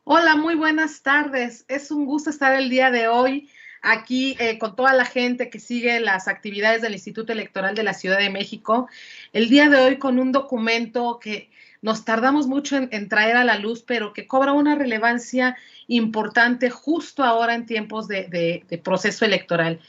Hola, muy buenas tardes. Es un gusto estar el día de hoy aquí con toda la gente que sigue las actividades del Instituto Electoral de la Ciudad de México. El día de hoy con un documento que nos tardamos mucho en traer a la luz, pero que cobra una relevancia importante justo ahora en tiempos de proceso electoral.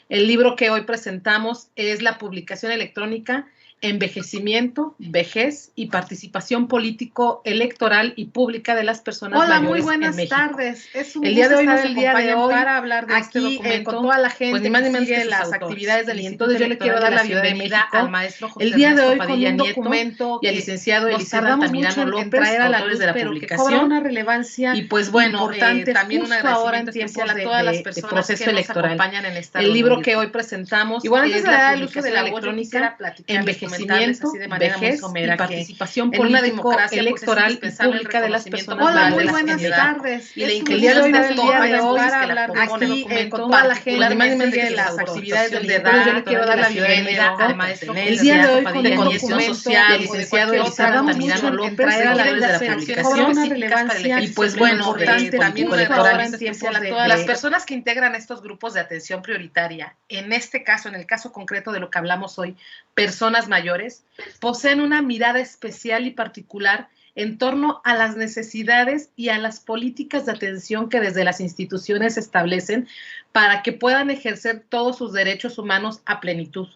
El libro que hoy presentamos es la publicación electrónica Envejecimiento, Vejez y Participación Político, Electoral y Pública de las Personas Hola, muy Mayores en buenas México. tardes. Es un El día gusto de hoy estar nos el día de acompañan hoy para hablar de este aquí documento, con toda la pues gente ni más que ni menos que sigue sus las autores. actividades del Y Instituto entonces yo le quiero Electoral de dar la la Ciudad de bienvenida al México. maestro El José día de Ernesto hoy con Padilla un Nieto documento y al que licenciado nos Eliseo tardamos mucho Altamirano en López, traer a la autores de luz, la pero que cobra publicación. una relevancia Y pues bueno, importante también un justo ahora agradecimiento en tiempos especial a todas las de personas proceso que nos electoral. acompañan en esta El reunión libro que virtual. hoy presentamos Y bueno, antes es de la dar el uso de publicación la voz, yo electrónica quisiera platicarles, comentarles así Envejecimiento, de manera muy Vejez y somera que Participación en una Político, democracia pues es Electoral y indispensable el Pública de las reconocimiento Personas moral Mayores de Muy la buenas sociedad tardes. y la Es un inclusión gusto de estar el día todas de las hoy voces que la aquí componen, con toda la gente que particularmente sigue de las su actividades aportación del de Entonces yo edad, le quiero de dar la la género, bienvenida al maestro el día de hoy con de un condición documento social, que el licenciado nos Eliseo tardamos mucho Altamirano en López, traer a la autores de luz, la pero que publicación. cobra una relevancia Y pues bueno, importante también un justo ahora en agradecimiento tiempos especial a todas las personas que integran estos grupos de atención prioritaria. En este caso, en el caso concreto de lo que hablamos hoy, personas mayores, poseen una mirada especial y particular en torno a las necesidades y a las políticas de atención que desde las instituciones se establecen para que puedan ejercer todos sus derechos humanos a plenitud.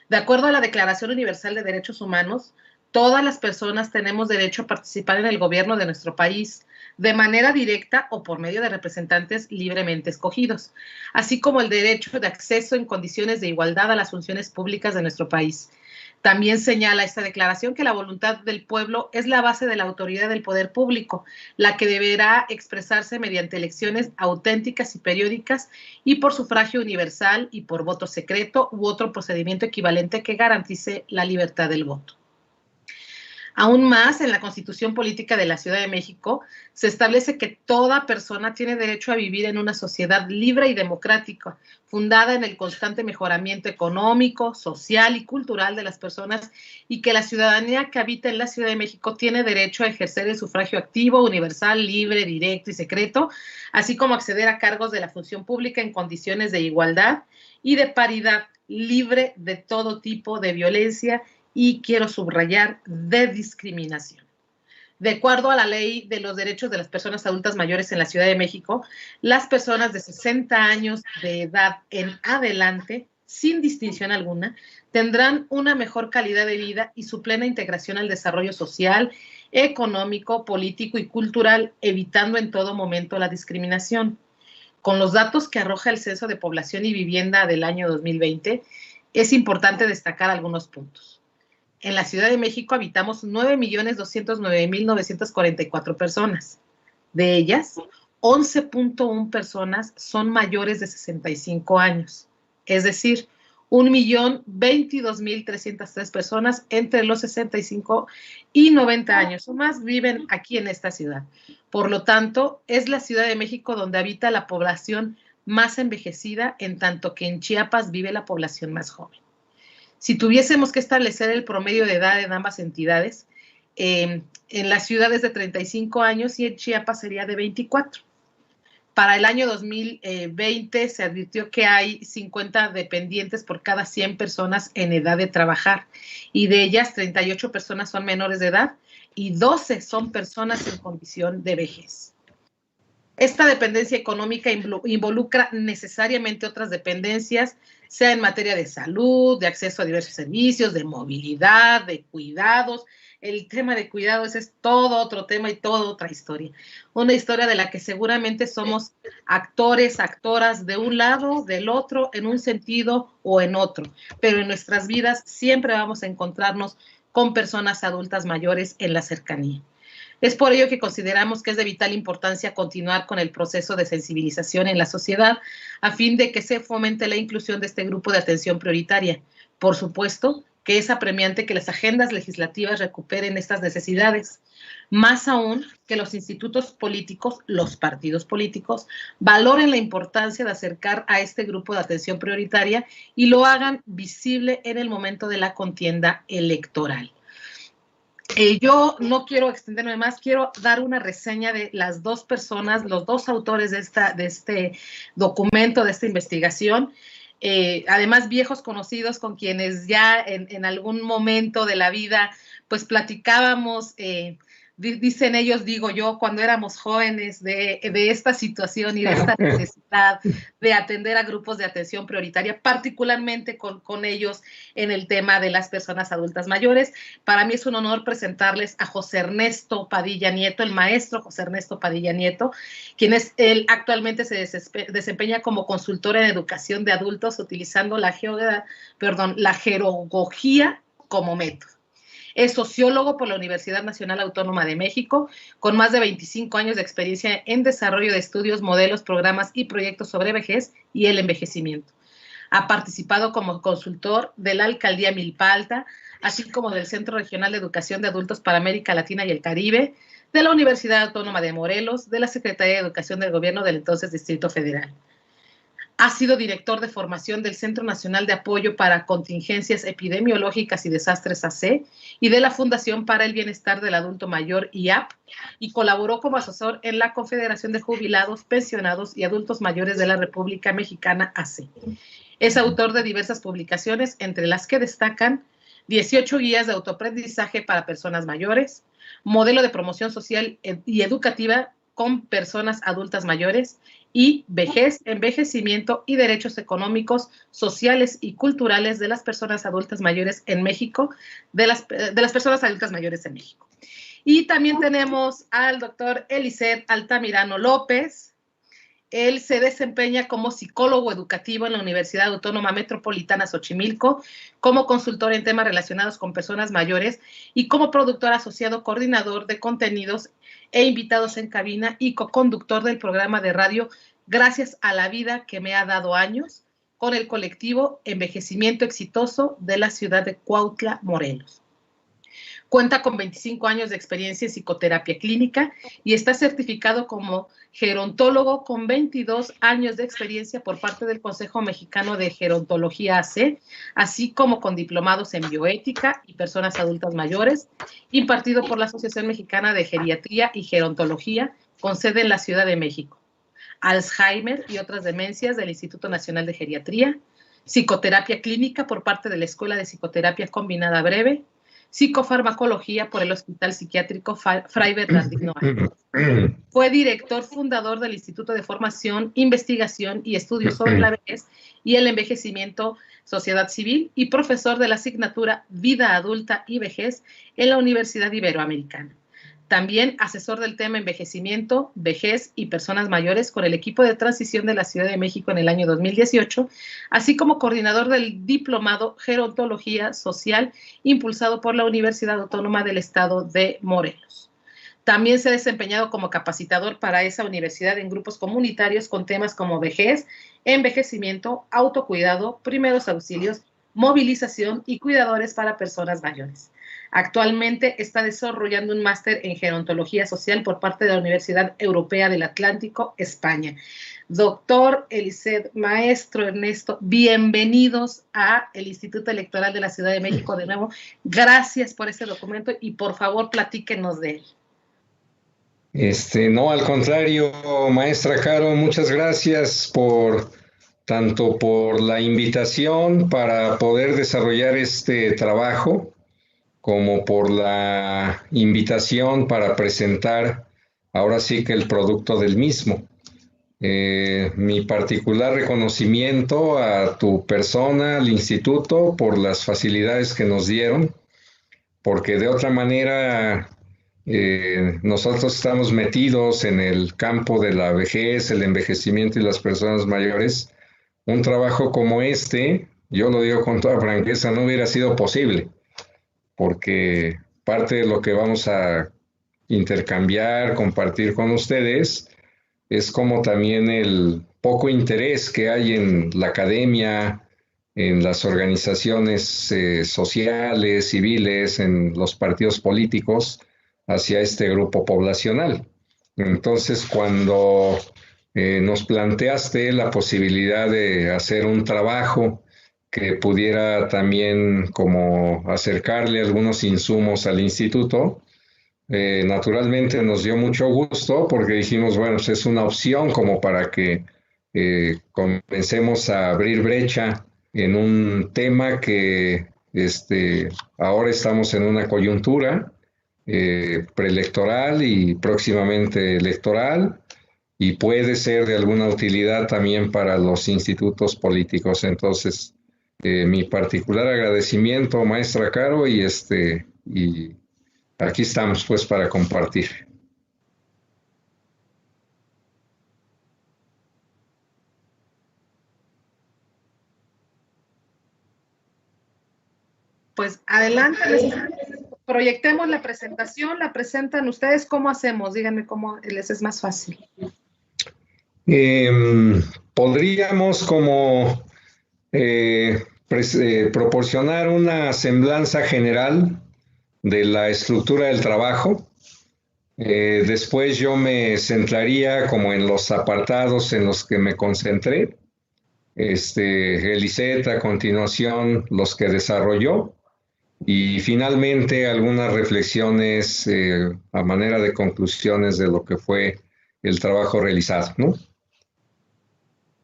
De acuerdo a la Declaración Universal de Derechos Humanos, todas las personas tenemos derecho a participar en el gobierno de nuestro país, de manera directa o por medio de representantes libremente escogidos, así como el derecho de acceso en condiciones de igualdad a las funciones públicas de nuestro país. También señala esta declaración que la voluntad del pueblo es la base de la autoridad del poder público, la que deberá expresarse mediante elecciones auténticas y periódicas y por sufragio universal y por voto secreto u otro procedimiento equivalente que garantice la libertad del voto. Aún más, en la Constitución Política de la Ciudad de México se establece que toda persona tiene derecho a vivir en una sociedad libre y democrática, fundada en el constante mejoramiento económico, social y cultural de las personas, y que la ciudadanía que habita en la Ciudad de México tiene derecho a ejercer el sufragio activo, universal, libre, directo y secreto, así como acceder a cargos de la función pública en condiciones de igualdad y de paridad, libre de todo tipo de violencia y quiero subrayar, de discriminación. De acuerdo a la Ley de los Derechos de las Personas Adultas Mayores en la Ciudad de México, las personas de 60 años de edad en adelante, sin distinción alguna, tendrán una mejor calidad de vida y su plena integración al desarrollo social, económico, político y cultural, evitando en todo momento la discriminación. Con los datos que arroja el Censo de Población y Vivienda del año 2020, es importante destacar algunos puntos. En la Ciudad de México habitamos 9.209.944 personas. De ellas, 11.1 personas son mayores de 65 años. Es decir, 1.022.303 personas entre los 65 y 90 años o más viven aquí en esta ciudad. Por lo tanto, es la Ciudad de México donde habita la población más envejecida, en tanto que en Chiapas vive la población más joven. Si tuviésemos que establecer el promedio de edad en ambas entidades, en las ciudades de 35 años y en Chiapas sería de 24. Para el año 2020 se advirtió que hay 50 dependientes por cada 100 personas en edad de trabajar y de ellas 38 personas son menores de edad y 12 son personas en condición de vejez. Esta dependencia económica involucra necesariamente otras dependencias, sea en materia de salud, de acceso a diversos servicios, de movilidad, de cuidados. El tema de cuidados es todo otro tema y toda otra historia. Una historia de la que seguramente somos actores, actoras de un lado, del otro, en un sentido o en otro. Pero en nuestras vidas siempre vamos a encontrarnos con personas adultas mayores en la cercanía. Es por ello que consideramos que es de vital importancia continuar con el proceso de sensibilización en la sociedad a fin de que se fomente la inclusión de este grupo de atención prioritaria. Por supuesto que es apremiante que las agendas legislativas recuperen estas necesidades, más aún que los institutos políticos, los partidos políticos, valoren la importancia de acercar a este grupo de atención prioritaria y lo hagan visible en el momento de la contienda electoral. Yo no quiero extenderme más, quiero dar una reseña de las dos personas, los dos autores de este documento, de esta investigación, además viejos conocidos con quienes ya en algún momento de la vida pues platicábamos, dicen ellos, digo yo, cuando éramos jóvenes, de esta situación y de esta necesidad de atender a grupos de atención prioritaria, particularmente con ellos en el tema de las personas adultas mayores. Para mí es un honor presentarles a José Ernesto Padilla Nieto, el maestro José Ernesto Padilla Nieto, quien él actualmente se desempeña como consultor en educación de adultos utilizando la jerogogía como método. Es sociólogo por la Universidad Nacional Autónoma de México, con más de 25 años de experiencia en desarrollo de estudios, modelos, programas y proyectos sobre vejez y el envejecimiento. Ha participado como consultor de la Alcaldía Milpa Alta, así como del Centro Regional de Educación de Adultos para América Latina y el Caribe, de la Universidad Autónoma de Morelos, de la Secretaría de Educación del Gobierno del entonces Distrito Federal. Ha sido director de formación del Centro Nacional de Apoyo para Contingencias Epidemiológicas y Desastres AC y de la Fundación para el Bienestar del Adulto Mayor IAP, y colaboró como asesor en la Confederación de Jubilados, Pensionados y Adultos Mayores de la República Mexicana AC. Es autor de diversas publicaciones, entre las que destacan 18 guías de autoaprendizaje para personas mayores, modelo de promoción social y educativa con personas adultas mayores, y vejez, envejecimiento y derechos económicos, sociales y culturales de las personas adultas mayores en México, de las personas adultas mayores en México. Y también tenemos al doctor Eliseth Altamirano López. Él se desempeña como psicólogo educativo en la Universidad Autónoma Metropolitana Xochimilco, como consultor en temas relacionados con personas mayores y como productor asociado, coordinador de contenidos e invitados en cabina y coconductor del programa de radio Gracias a la Vida que me ha dado años, con el colectivo Envejecimiento Exitoso de la ciudad de Cuautla, Morelos. Cuenta con 25 años de experiencia en psicoterapia clínica y está certificado como gerontólogo con 22 años de experiencia por parte del Consejo Mexicano de Gerontología AC, así como con diplomados en bioética y personas adultas mayores, impartido por la Asociación Mexicana de Geriatría y Gerontología, con sede en la Ciudad de México. Alzheimer y otras demencias del Instituto Nacional de Geriatría, psicoterapia clínica por parte de la Escuela de Psicoterapia Combinada Breve, psicofarmacología por el Hospital Psiquiátrico Fray Bernardino Ángeles. Fue director fundador del Instituto de Formación, Investigación y Estudios sobre la Vejez y el Envejecimiento, Sociedad Civil, y profesor de la asignatura Vida Adulta y Vejez en la Universidad Iberoamericana. También asesor del tema envejecimiento, vejez y personas mayores con el equipo de transición de la Ciudad de México en el año 2018, así como coordinador del diplomado Gerontología Social impulsado por la Universidad Autónoma del Estado de Morelos. También se ha desempeñado como capacitador para esa universidad en grupos comunitarios con temas como vejez, envejecimiento, autocuidado, primeros auxilios, movilización y cuidadores para personas mayores. Actualmente está desarrollando un máster en gerontología social por parte de la Universidad Europea del Atlántico, España. Doctor Eliseth, maestro Ernesto, bienvenidos a el Instituto Electoral de la Ciudad de México de nuevo. Gracias por este documento y por favor platíquenos de él. No, al contrario, maestra Caro, muchas gracias tanto por la invitación para poder desarrollar este trabajo, como por la invitación para presentar ahora sí que el producto del mismo. Mi particular reconocimiento a tu persona, al instituto, por las facilidades que nos dieron, porque de otra manera nosotros estamos metidos en el campo de la vejez, el envejecimiento y las personas mayores. Un trabajo como este, yo lo digo con toda franqueza, no hubiera sido posible, porque parte de lo que vamos a intercambiar, compartir con ustedes, es como también el poco interés que hay en la academia, en las organizaciones sociales, civiles, en los partidos políticos, hacia este grupo poblacional. Entonces, cuando nos planteaste la posibilidad de hacer un trabajo que pudiera también como acercarle algunos insumos al instituto. Naturalmente nos dio mucho gusto porque dijimos, bueno, pues es una opción como para que comencemos a abrir brecha en un tema que ahora estamos en una coyuntura preelectoral y próximamente electoral, y puede ser de alguna utilidad también para los institutos políticos. Entonces, mi particular agradecimiento, maestra Caro, y aquí estamos pues para compartir. Pues adelante, proyectemos la presentación, la presentan ustedes. ¿Cómo hacemos? Díganme cómo les es más fácil. Podríamos como proporcionar una semblanza general de la estructura del trabajo. Después yo me centraría como en los apartados en los que me concentré. Eliseth a continuación los que desarrolló, y finalmente algunas reflexiones a manera de conclusiones de lo que fue el trabajo realizado, ¿no?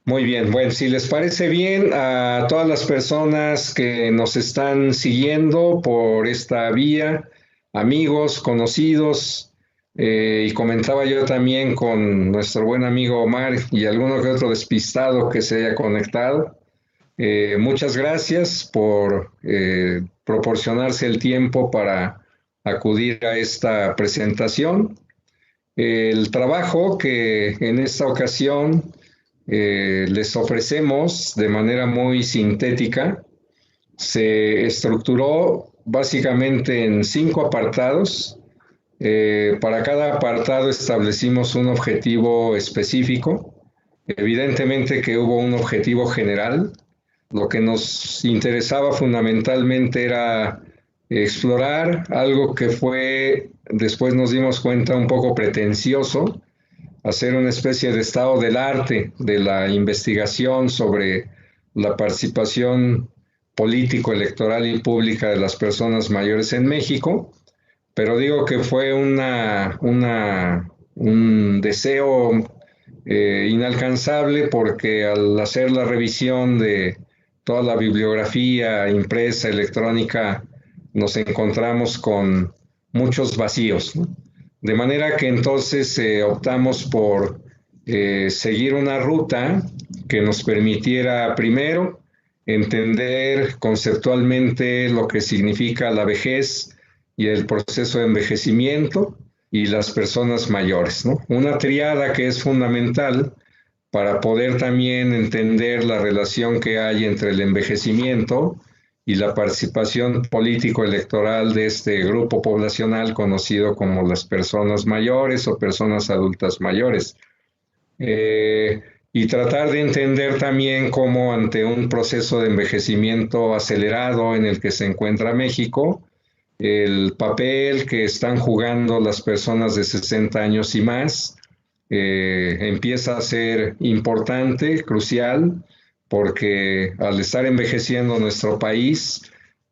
Muy bien, bueno, si les parece bien, a todas las personas que nos están siguiendo por esta vía, amigos, conocidos, y comentaba yo también con nuestro buen amigo Omar y alguno que otro despistado que se haya conectado. Muchas gracias por proporcionarse el tiempo para acudir a esta presentación. El trabajo que en esta ocasión les ofrecemos de manera muy sintética se estructuró básicamente en 5 apartados. Para cada apartado establecimos un objetivo específico. Evidentemente que hubo un objetivo general. Lo que nos interesaba fundamentalmente era explorar algo que fue, después nos dimos cuenta, un poco pretencioso, hacer una especie de estado del arte de la investigación sobre la participación político, electoral y pública de las personas mayores en México, pero digo que fue un deseo inalcanzable, porque al hacer la revisión de toda la bibliografía impresa, electrónica, nos encontramos con muchos vacíos, ¿no? De manera que entonces optamos por seguir una ruta que nos permitiera primero entender conceptualmente lo que significa la vejez y el proceso de envejecimiento y las personas mayores, ¿no? Una tríada que es fundamental para poder también entender la relación que hay entre el envejecimiento y la participación político-electoral de este grupo poblacional conocido como las personas mayores o personas adultas mayores. Y tratar de entender también cómo ante un proceso de envejecimiento acelerado en el que se encuentra México, el papel que están jugando las personas de 60 años y más empieza a ser importante, crucial, porque al estar envejeciendo nuestro país,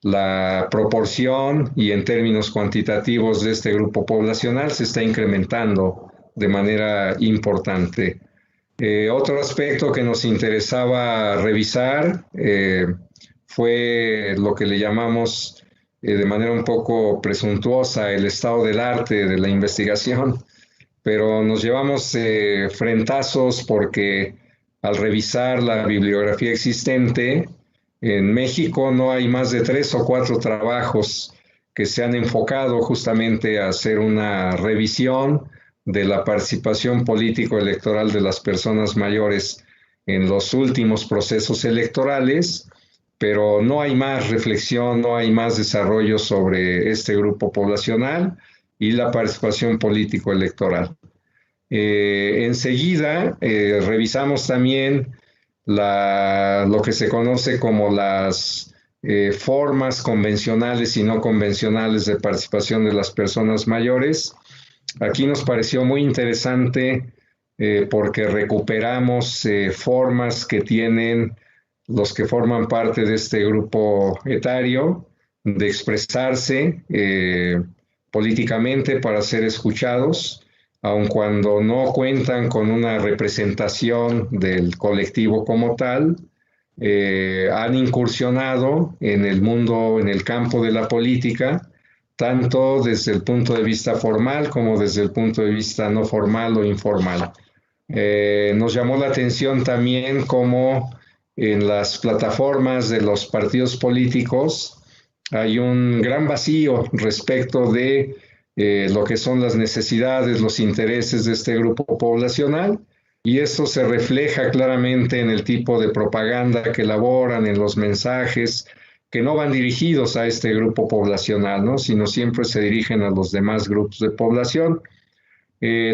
la proporción y en términos cuantitativos de este grupo poblacional se está incrementando de manera importante. Otro aspecto que nos interesaba revisar fue lo que le llamamos de manera un poco presuntuosa el estado del arte de la investigación, pero nos llevamos frentazos porque al revisar la bibliografía existente, en México no hay más de 3 o 4 trabajos que se han enfocado justamente a hacer una revisión de la participación político-electoral de las personas mayores en los últimos procesos electorales, pero no hay más reflexión, no hay más desarrollo sobre este grupo poblacional y la participación político-electoral. Enseguida revisamos también lo que se conoce como las formas convencionales y no convencionales de participación de las personas mayores. Aquí nos pareció muy interesante porque recuperamos formas que tienen los que forman parte de este grupo etario, de expresarse políticamente para ser escuchados, aun cuando no cuentan con una representación del colectivo como tal. Han incursionado en el mundo, en el campo de la política, tanto desde el punto de vista formal como desde el punto de vista no formal o informal. Nos llamó la atención también cómo en las plataformas de los partidos políticos hay un gran vacío respecto de lo que son las necesidades, los intereses de este grupo poblacional, y esto se refleja claramente en el tipo de propaganda que elaboran, en los mensajes que no van dirigidos a este grupo poblacional, ¿no? Sino siempre se dirigen a los demás grupos de población.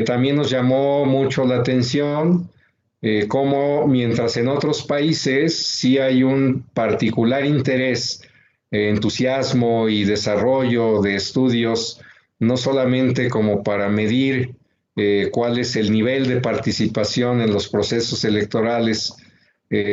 También nos llamó mucho la atención cómo mientras en otros países sí hay un particular interés, entusiasmo y desarrollo de estudios, no solamente como para medir cuál es el nivel de participación en los procesos electorales,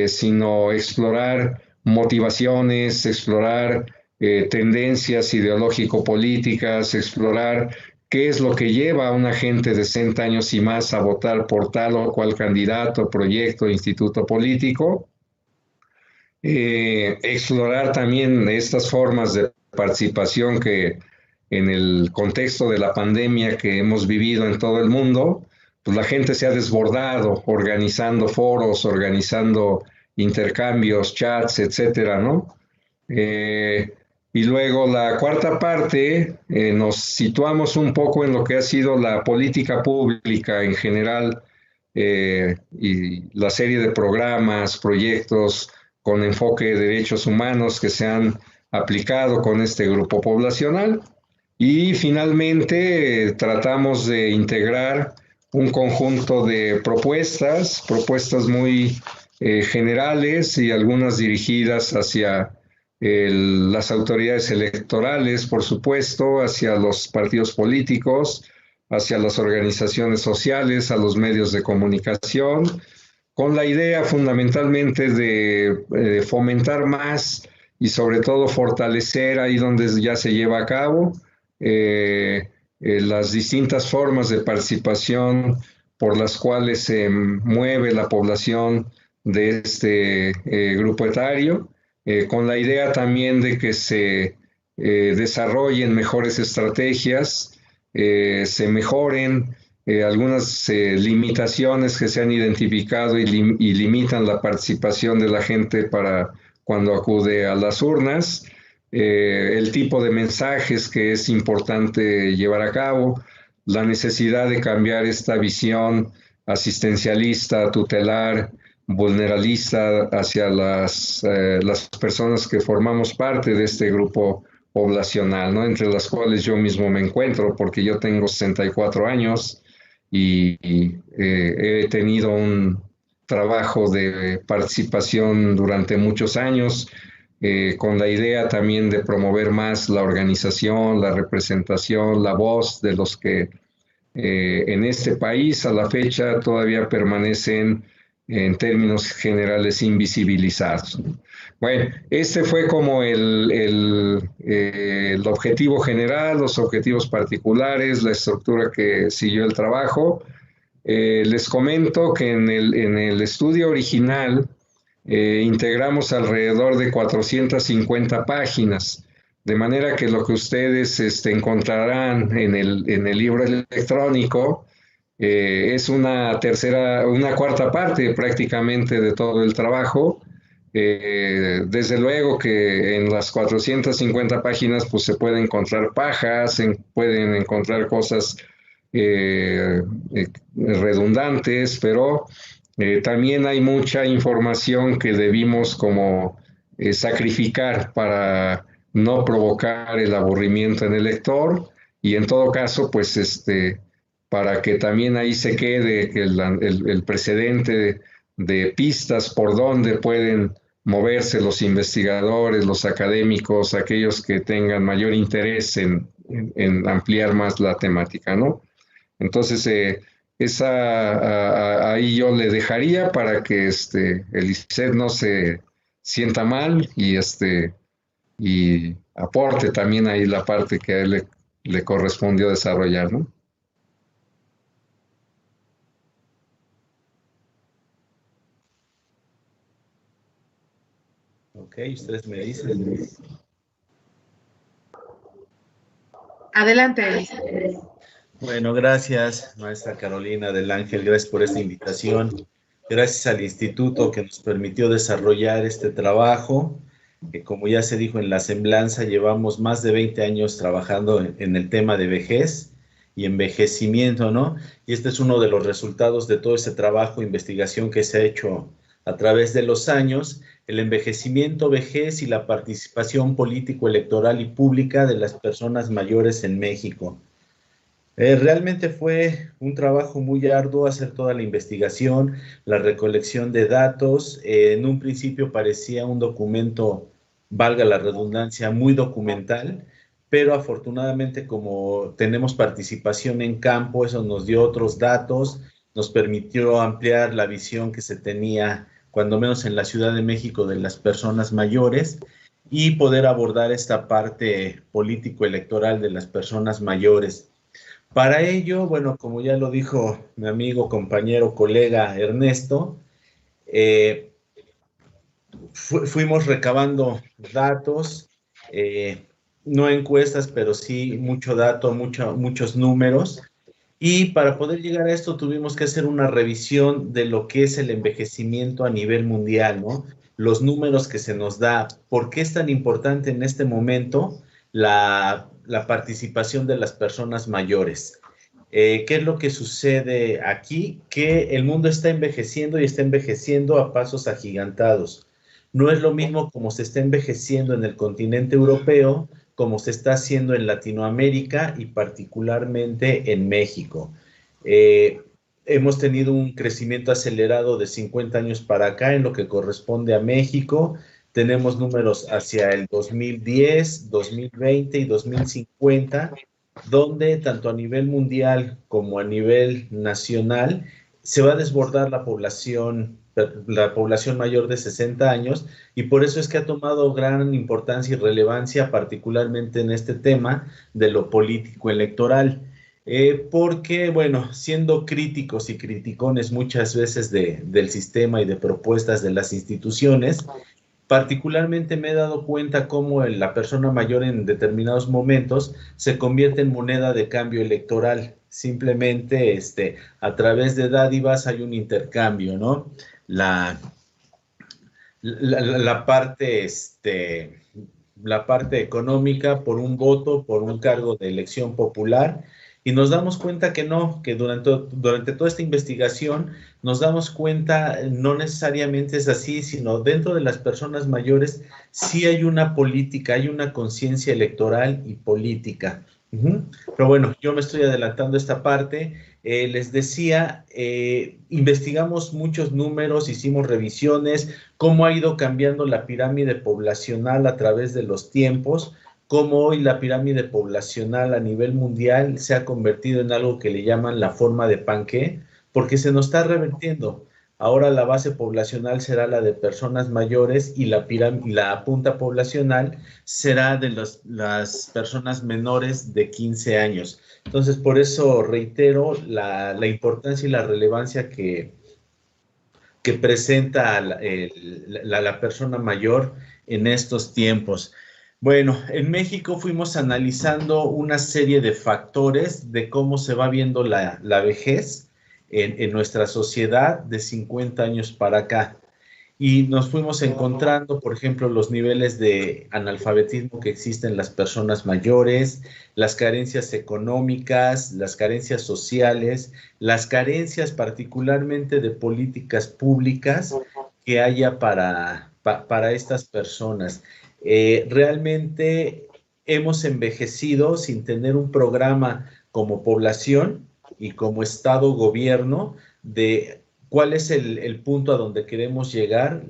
sino explorar motivaciones, explorar tendencias ideológico-políticas, explorar qué es lo que lleva a una gente de 60 años y más a votar por tal o cual candidato, proyecto, instituto político. Explorar también estas formas de participación que en el contexto de la pandemia que hemos vivido en todo el mundo, pues la gente se ha desbordado organizando foros, organizando intercambios, chats, etcétera, ¿no? Y luego la cuarta parte, nos situamos un poco en lo que ha sido la política pública en general y la serie de programas, proyectos con enfoque de derechos humanos que se han aplicado con este grupo poblacional. Y finalmente tratamos de integrar un conjunto de propuestas muy generales y algunas dirigidas hacia las autoridades electorales, por supuesto, hacia los partidos políticos, hacia las organizaciones sociales, a los medios de comunicación, con la idea fundamentalmente de fomentar más y sobre todo fortalecer ahí donde ya se lleva a cabo las distintas formas de participación por las cuales se mueve la población de este grupo etario, con la idea también de que se desarrollen mejores estrategias, se mejoren algunas limitaciones que se han identificado y limitan la participación de la gente para cuando acude a las urnas, el tipo de mensajes que es importante llevar a cabo, la necesidad de cambiar esta visión asistencialista, tutelar, vulneralista hacia las personas que formamos parte de este grupo poblacional, ¿no? Entre las cuales yo mismo me encuentro, porque yo tengo 64 años y he tenido un trabajo de participación durante muchos años, con la idea también de promover más la organización, la representación, la voz de los que en este país a la fecha todavía permanecen en términos generales invisibilizados. Bueno, este fue como el objetivo general, los objetivos particulares, la estructura que siguió el trabajo. Les comento que en el estudio original integramos alrededor de 450 páginas, de manera que lo que ustedes encontrarán en el libro electrónico es una cuarta parte prácticamente de todo el trabajo. Desde luego que en las 450 páginas pues se pueden encontrar pajas, pueden encontrar cosas redundantes, pero también hay mucha información que debimos como sacrificar para no provocar el aburrimiento en el lector, y en todo caso pues para que también ahí se quede el precedente de pistas por donde pueden moverse los investigadores, los académicos, aquellos que tengan mayor interés en ampliar más la temática, ¿no? Entonces, ahí yo le dejaría para que el ICET no se sienta mal y aporte también ahí la parte que a él le correspondió desarrollar, ¿no? Ok, ustedes me dicen. Adelante, Elisa. Bueno, gracias, maestra Carolina del Ángel, gracias por esta invitación. Gracias al instituto que nos permitió desarrollar este trabajo, que como ya se dijo en la semblanza, llevamos más de 20 años trabajando en el tema de vejez y envejecimiento, ¿no? Y este es uno de los resultados de todo ese trabajo, investigación que se ha hecho a través de los años, el envejecimiento, vejez y la participación político, electoral y pública de las personas mayores en México. Realmente fue un trabajo muy arduo hacer toda la investigación, la recolección de datos. En un principio parecía un documento, valga la redundancia, muy documental, pero afortunadamente como tenemos participación en campo, eso nos dio otros datos, nos permitió ampliar la visión que se tenía, cuando menos en la Ciudad de México, de las personas mayores y poder abordar esta parte político-electoral de las personas mayores. Para ello, bueno, como ya lo dijo mi amigo, compañero, colega Ernesto, fuimos recabando datos, no encuestas, pero sí mucho dato, muchos números. Y para poder llegar a esto tuvimos que hacer una revisión de lo que es el envejecimiento a nivel mundial, ¿no? Los números que se nos da, ¿por qué es tan importante en este momento la participación de las personas mayores? ¿Qué es lo que sucede aquí? Que el mundo está envejeciendo y está envejeciendo a pasos agigantados. No es lo mismo como se está envejeciendo en el continente europeo, como se está haciendo en Latinoamérica y particularmente en México. Hemos tenido un crecimiento acelerado de 50 años para acá en lo que corresponde a México. Tenemos números hacia el 2010, 2020 y 2050, donde tanto a nivel mundial como a nivel nacional se va a desbordar la población mayor de 60 años, y por eso es que ha tomado gran importancia y relevancia, particularmente en este tema de lo político electoral. Porque, bueno, siendo críticos y criticones muchas veces del sistema y de propuestas de las instituciones, particularmente me he dado cuenta cómo la persona mayor en determinados momentos se convierte en moneda de cambio electoral. Simplemente a través de dádivas hay un intercambio, ¿no? La parte, la parte económica por un voto, por un cargo de elección popular, y nos damos cuenta que no, que durante toda esta investigación nos damos cuenta no necesariamente es así, sino dentro de las personas mayores sí hay una política, hay una conciencia electoral y política. Pero bueno, yo me estoy adelantando esta parte. Les decía, investigamos muchos números, hicimos revisiones, cómo ha ido cambiando la pirámide poblacional a través de los tiempos, cómo hoy la pirámide poblacional a nivel mundial se ha convertido en algo que le llaman la forma de panqué, porque se nos está revertiendo. Ahora la base poblacional será la de personas mayores y la punta poblacional será de las personas menores de 15 años. Entonces, por eso reitero la importancia y la relevancia que presenta la persona mayor en estos tiempos. Bueno, en México fuimos analizando una serie de factores de cómo se va viendo la vejez en nuestra sociedad de 50 años para acá. Y nos fuimos encontrando, por ejemplo, los niveles de analfabetismo que existen en las personas mayores, las carencias económicas, las carencias sociales, las carencias particularmente de políticas públicas que haya para estas personas. Realmente hemos envejecido sin tener un programa como población y como Estado-gobierno de cuál es el punto a donde queremos llegar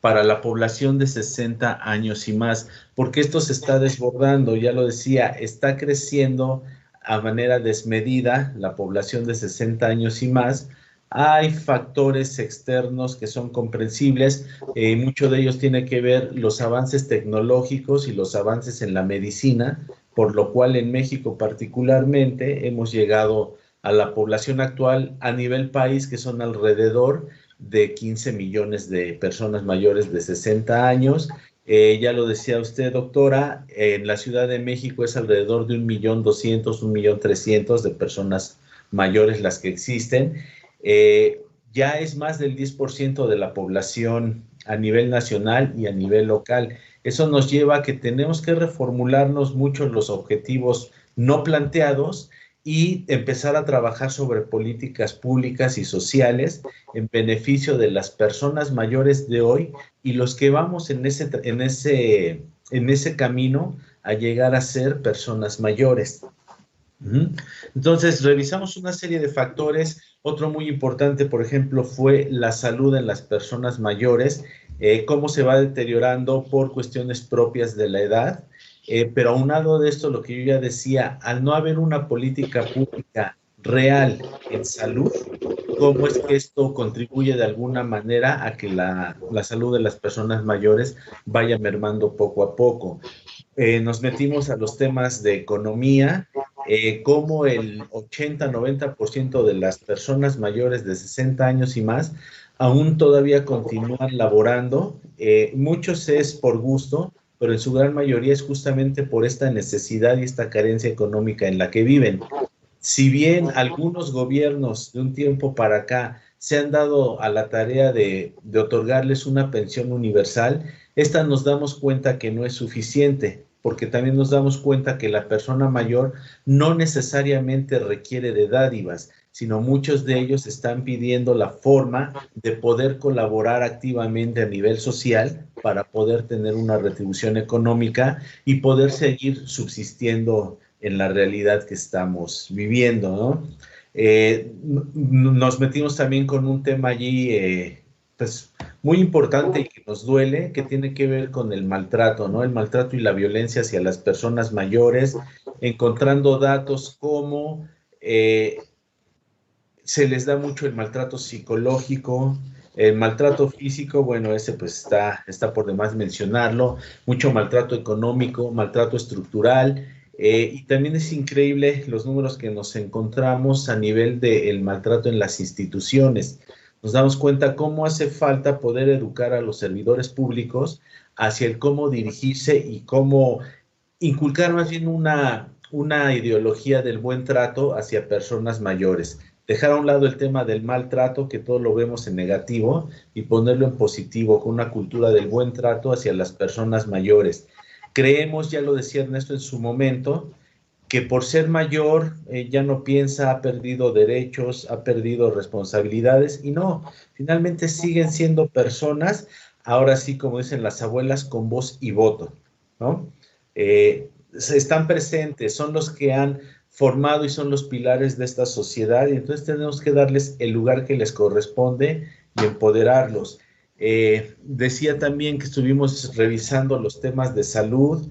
para la población de 60 años y más, porque esto se está desbordando, ya lo decía, está creciendo a manera desmedida la población de 60 años y más, Hay factores externos que son comprensibles, mucho de ellos tiene que ver los avances tecnológicos y los avances en la medicina, por lo cual en México particularmente hemos llegado a la población actual a nivel país, que son alrededor de 15 millones de personas mayores de 60 años. Ya lo decía usted, doctora, en la Ciudad de México es alrededor de 1.200.000, 1.300.000 de personas mayores las que existen. Ya es más del 10% de la población a nivel nacional y a nivel local. Eso nos lleva a que tenemos que reformularnos mucho los objetivos no planteados y empezar a trabajar sobre políticas públicas y sociales en beneficio de las personas mayores de hoy y los que vamos en ese camino a llegar a ser personas mayores. Entonces, revisamos una serie de factores. Otro muy importante, por ejemplo, fue la salud en las personas mayores, cómo se va deteriorando por cuestiones propias de la edad. Pero aunado de esto, lo que yo ya decía, al no haber una política pública real en salud, cómo es que esto contribuye de alguna manera a que la salud de las personas mayores vaya mermando poco a poco. Nos metimos a los temas de economía, cómo el 80-90% de las personas mayores de 60 años y más aún todavía continúan laborando. Muchos es por gusto, pero en su gran mayoría es justamente por esta necesidad y esta carencia económica en la que viven. Si bien algunos gobiernos de un tiempo para acá se han dado a la tarea de otorgarles una pensión universal, esta nos damos cuenta que no es suficiente, porque también nos damos cuenta que la persona mayor no necesariamente requiere de dádivas, sino muchos de ellos están pidiendo la forma de poder colaborar activamente a nivel social para poder tener una retribución económica y poder seguir subsistiendo en la realidad que estamos viviendo, ¿no? Nos metimos también con un tema allí, pues, muy importante y que nos duele, que tiene que ver con el maltrato, ¿no? El maltrato y la violencia hacia las personas mayores, encontrando datos como se les da mucho el maltrato psicológico, el maltrato físico, bueno, ese pues está por demás mencionarlo, mucho maltrato económico, maltrato estructural, y también es increíble los números que nos encontramos a nivel del maltrato en las instituciones. Nos damos cuenta cómo hace falta poder educar a los servidores públicos hacia el cómo dirigirse y cómo inculcar más bien una ideología del buen trato hacia personas mayores. Dejar a un lado el tema del maltrato, que todo lo vemos en negativo, y ponerlo en positivo, con una cultura del buen trato hacia las personas mayores. Creemos, ya lo decía Ernesto en su momento, que por ser mayor ya no piensa, ha perdido derechos, ha perdido responsabilidades, y no, finalmente siguen siendo personas, ahora sí, como dicen las abuelas, con voz y voto, ¿no? Están presentes, son los que han formado y son los pilares de esta sociedad, y entonces tenemos que darles el lugar que les corresponde y empoderarlos. Decía también que estuvimos revisando los temas de salud,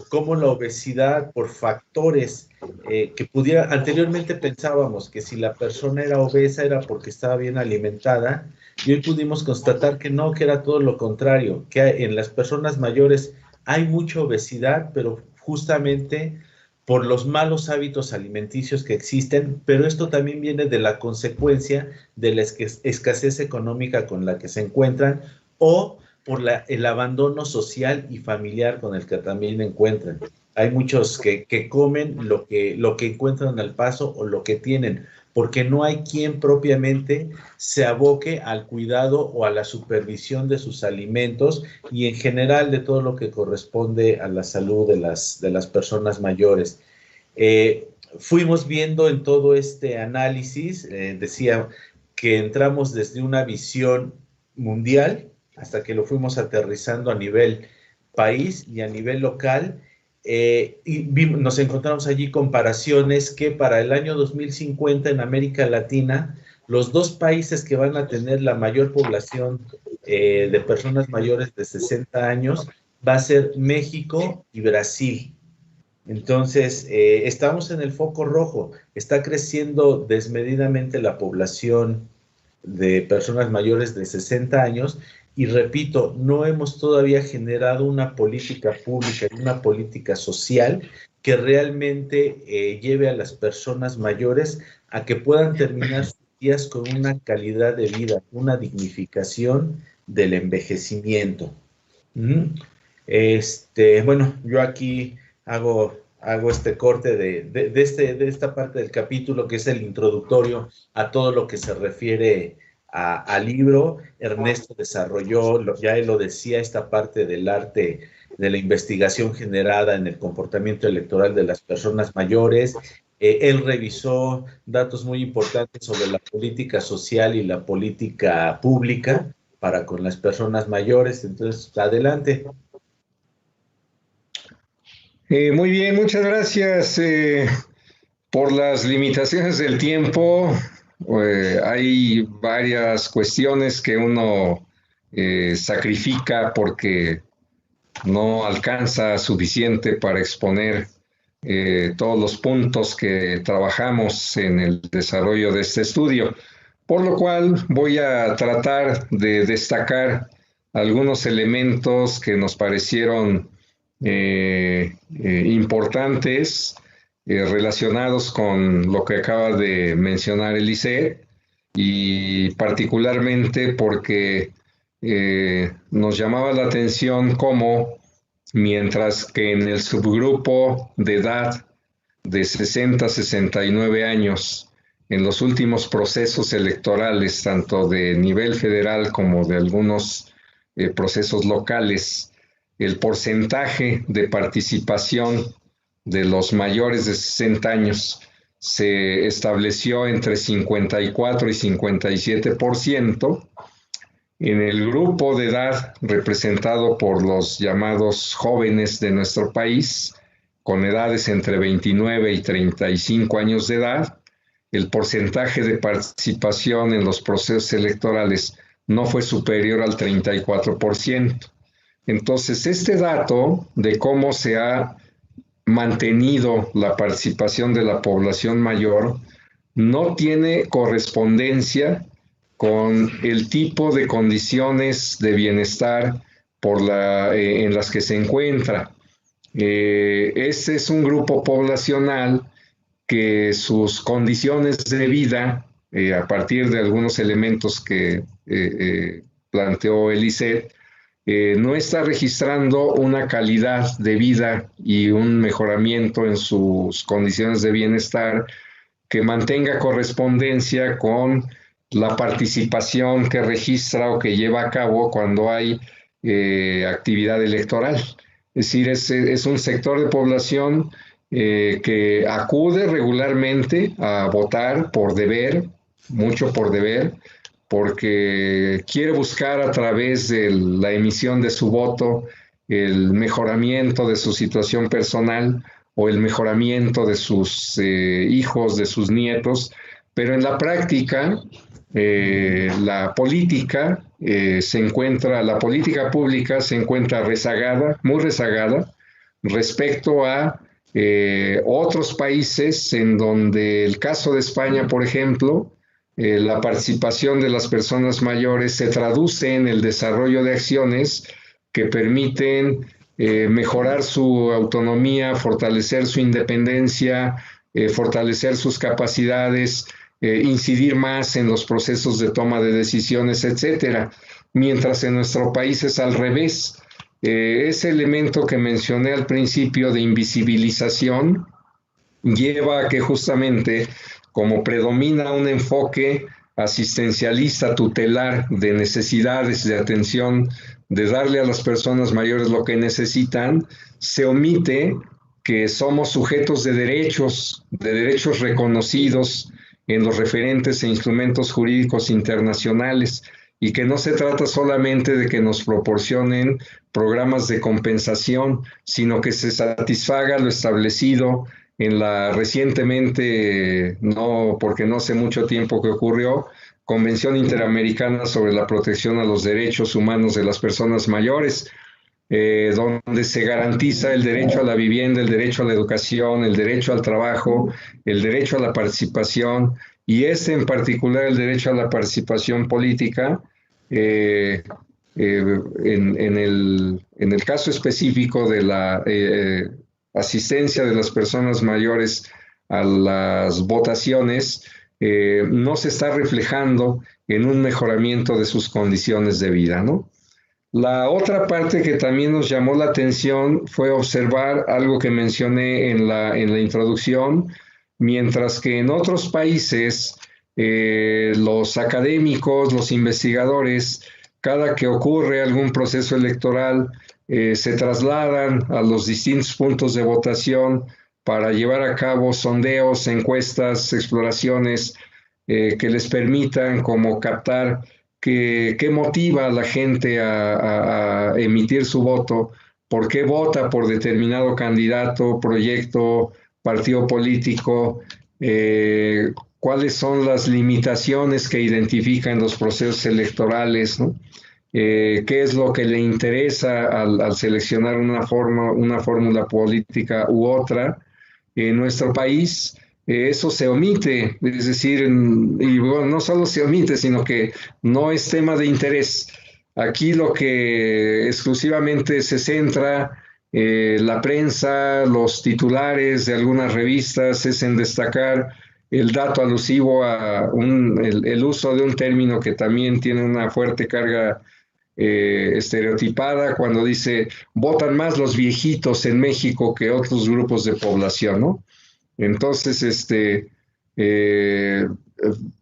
cómo la obesidad por factores que anteriormente pensábamos que si la persona era obesa era porque estaba bien alimentada, y hoy pudimos constatar que no, que era todo lo contrario, que en las personas mayores hay mucha obesidad, pero justamente por los malos hábitos alimenticios que existen, pero esto también viene de la consecuencia de la escasez económica con la que se encuentran o por el abandono social y familiar con el que también encuentran. Hay muchos que comen lo que encuentran al paso o lo que tienen, porque no hay quien propiamente se aboque al cuidado o a la supervisión de sus alimentos y en general de todo lo que corresponde a la salud de las personas mayores. Fuimos viendo en todo este análisis, decía que entramos desde una visión mundial hasta que lo fuimos aterrizando a nivel país y a nivel local, y nos encontramos allí comparaciones que para el año 2050 en América Latina, los dos países que van a tener la mayor población de personas mayores de 60 años va a ser México y Brasil. Entonces, estamos en el foco rojo. Está creciendo desmedidamente la población de personas mayores de 60 años y repito, no hemos todavía generado una política pública y una política social que realmente lleve a las personas mayores a que puedan terminar sus días con una calidad de vida, una dignificación del envejecimiento. Bueno, yo aquí hago este corte de esta parte del capítulo que es el introductorio a todo lo que se refiere al libro. Ernesto desarrolló, ya él lo decía, esta parte del arte de la investigación generada en el comportamiento electoral de las personas mayores. Él revisó datos muy importantes sobre la política social y la política pública para con las personas mayores. Entonces, adelante. Muy bien, muchas gracias. Por las limitaciones del tiempo, hay varias cuestiones que uno sacrifica porque no alcanza suficiente para exponer todos los puntos que trabajamos en el desarrollo de este estudio, por lo cual voy a tratar de destacar algunos elementos que nos parecieron importantes relacionados con lo que acaba de mencionar Eliseo, y particularmente porque nos llamaba la atención cómo, mientras que en el subgrupo de edad de 60 a 69 años, en los últimos procesos electorales, tanto de nivel federal como de algunos procesos locales, el porcentaje de participación de los mayores de 60 años se estableció entre 54 y 57%. En el grupo de edad representado por los llamados jóvenes de nuestro país, con edades entre 29 y 35 años de edad, el porcentaje de participación en los procesos electorales no fue superior al 34%. Entonces, este dato de cómo se ha mantenido la participación de la población mayor no tiene correspondencia con el tipo de condiciones de bienestar en las que se encuentra. Este es un grupo poblacional que sus condiciones de vida, a partir de algunos elementos que planteó Eliseo, no está registrando una calidad de vida y un mejoramiento en sus condiciones de bienestar que mantenga correspondencia con la participación que registra o que lleva a cabo cuando hay actividad electoral. Es decir, es un sector de población que acude regularmente a votar por deber, mucho por deber, porque quiere buscar a través de la emisión de su voto el mejoramiento de su situación personal o el mejoramiento de sus hijos, de sus nietos, pero en la práctica la política pública se encuentra rezagada, muy rezagada, respecto a otros países en donde el caso de España, por ejemplo, la participación de las personas mayores se traduce en el desarrollo de acciones que permiten mejorar su autonomía, fortalecer su independencia, fortalecer sus capacidades, incidir más en los procesos de toma de decisiones, etcétera. Mientras en nuestro país es al revés. Ese elemento que mencioné al principio de invisibilización lleva a que justamente, como predomina un enfoque asistencialista, tutelar, de necesidades, de atención, de darle a las personas mayores lo que necesitan, se omite que somos sujetos de derechos reconocidos en los referentes e instrumentos jurídicos internacionales, y que no se trata solamente de que nos proporcionen programas de compensación, sino que se satisfaga lo establecido en la recientemente, no, porque no hace mucho tiempo que ocurrió, Convención Interamericana sobre la Protección a los Derechos Humanos de las Personas Mayores, donde se garantiza el derecho a la vivienda, el derecho a la educación, el derecho al trabajo, el derecho a la participación y en particular el derecho a la participación política. En el caso específico de la asistencia de las personas mayores a las votaciones, no se está reflejando en un mejoramiento de sus condiciones de vida, ¿no? La otra parte que también nos llamó la atención fue observar algo que mencioné en la introducción, mientras que en otros países los académicos, los investigadores, cada que ocurre algún proceso electoral, se trasladan a los distintos puntos de votación para llevar a cabo sondeos, encuestas, exploraciones que les permitan como captar qué motiva a la gente a emitir su voto, por qué vota por determinado candidato, proyecto, partido político, cuáles son las limitaciones que identifican los procesos electorales, ¿no? Qué es lo que le interesa al seleccionar una fórmula política u otra. En nuestro país eso se omite, es decir, y bueno, no solo se omite, sino que no es tema de interés. Aquí lo que exclusivamente se centra la prensa, los titulares de algunas revistas, es en destacar el dato alusivo a el uso de un término que también tiene una fuerte carga estereotipada, cuando dice votan más los viejitos en México que otros grupos de población, ¿no? Entonces,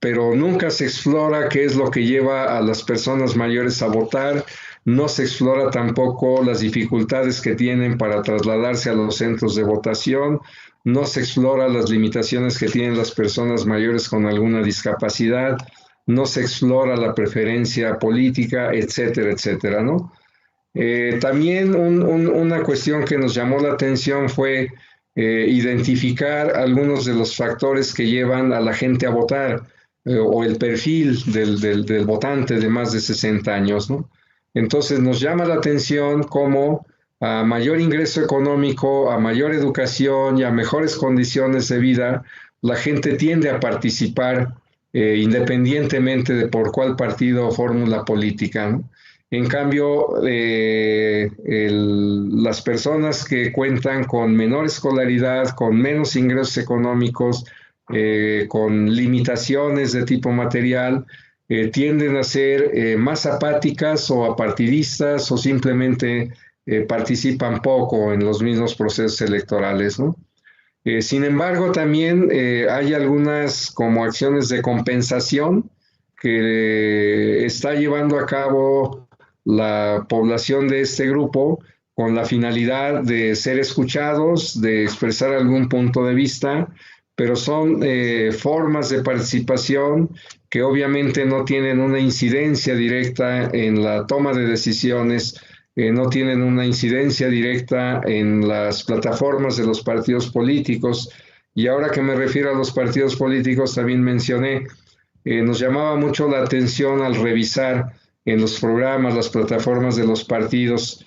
pero nunca se explora qué es lo que lleva a las personas mayores a votar, no se explora tampoco las dificultades que tienen para trasladarse a los centros de votación, no se explora las limitaciones que tienen las personas mayores con alguna discapacidad, no se explora la preferencia política, etcétera, etcétera, ¿no? También una cuestión que nos llamó la atención fue identificar algunos de los factores que llevan a la gente a votar o el perfil del votante de más de 60 años, ¿no? Entonces nos llama la atención cómo a mayor ingreso económico, a mayor educación y a mejores condiciones de vida, la gente tiende a participar independientemente de por cuál partido o fórmula política, ¿no? En cambio, las personas que cuentan con menor escolaridad, con menos ingresos económicos, con limitaciones de tipo material, tienden a ser más apáticas o apartidistas o simplemente participan poco en los mismos procesos electorales, ¿no? Sin embargo, también hay algunas como acciones de compensación que está llevando a cabo la población de este grupo con la finalidad de ser escuchados, de expresar algún punto de vista, pero son formas de participación que obviamente no tienen una incidencia directa en la toma de decisiones, no tienen una incidencia directa en las plataformas de los partidos políticos. Y ahora que me refiero a los partidos políticos, también mencioné, nos llamaba mucho la atención al revisar en los programas, las plataformas de los partidos,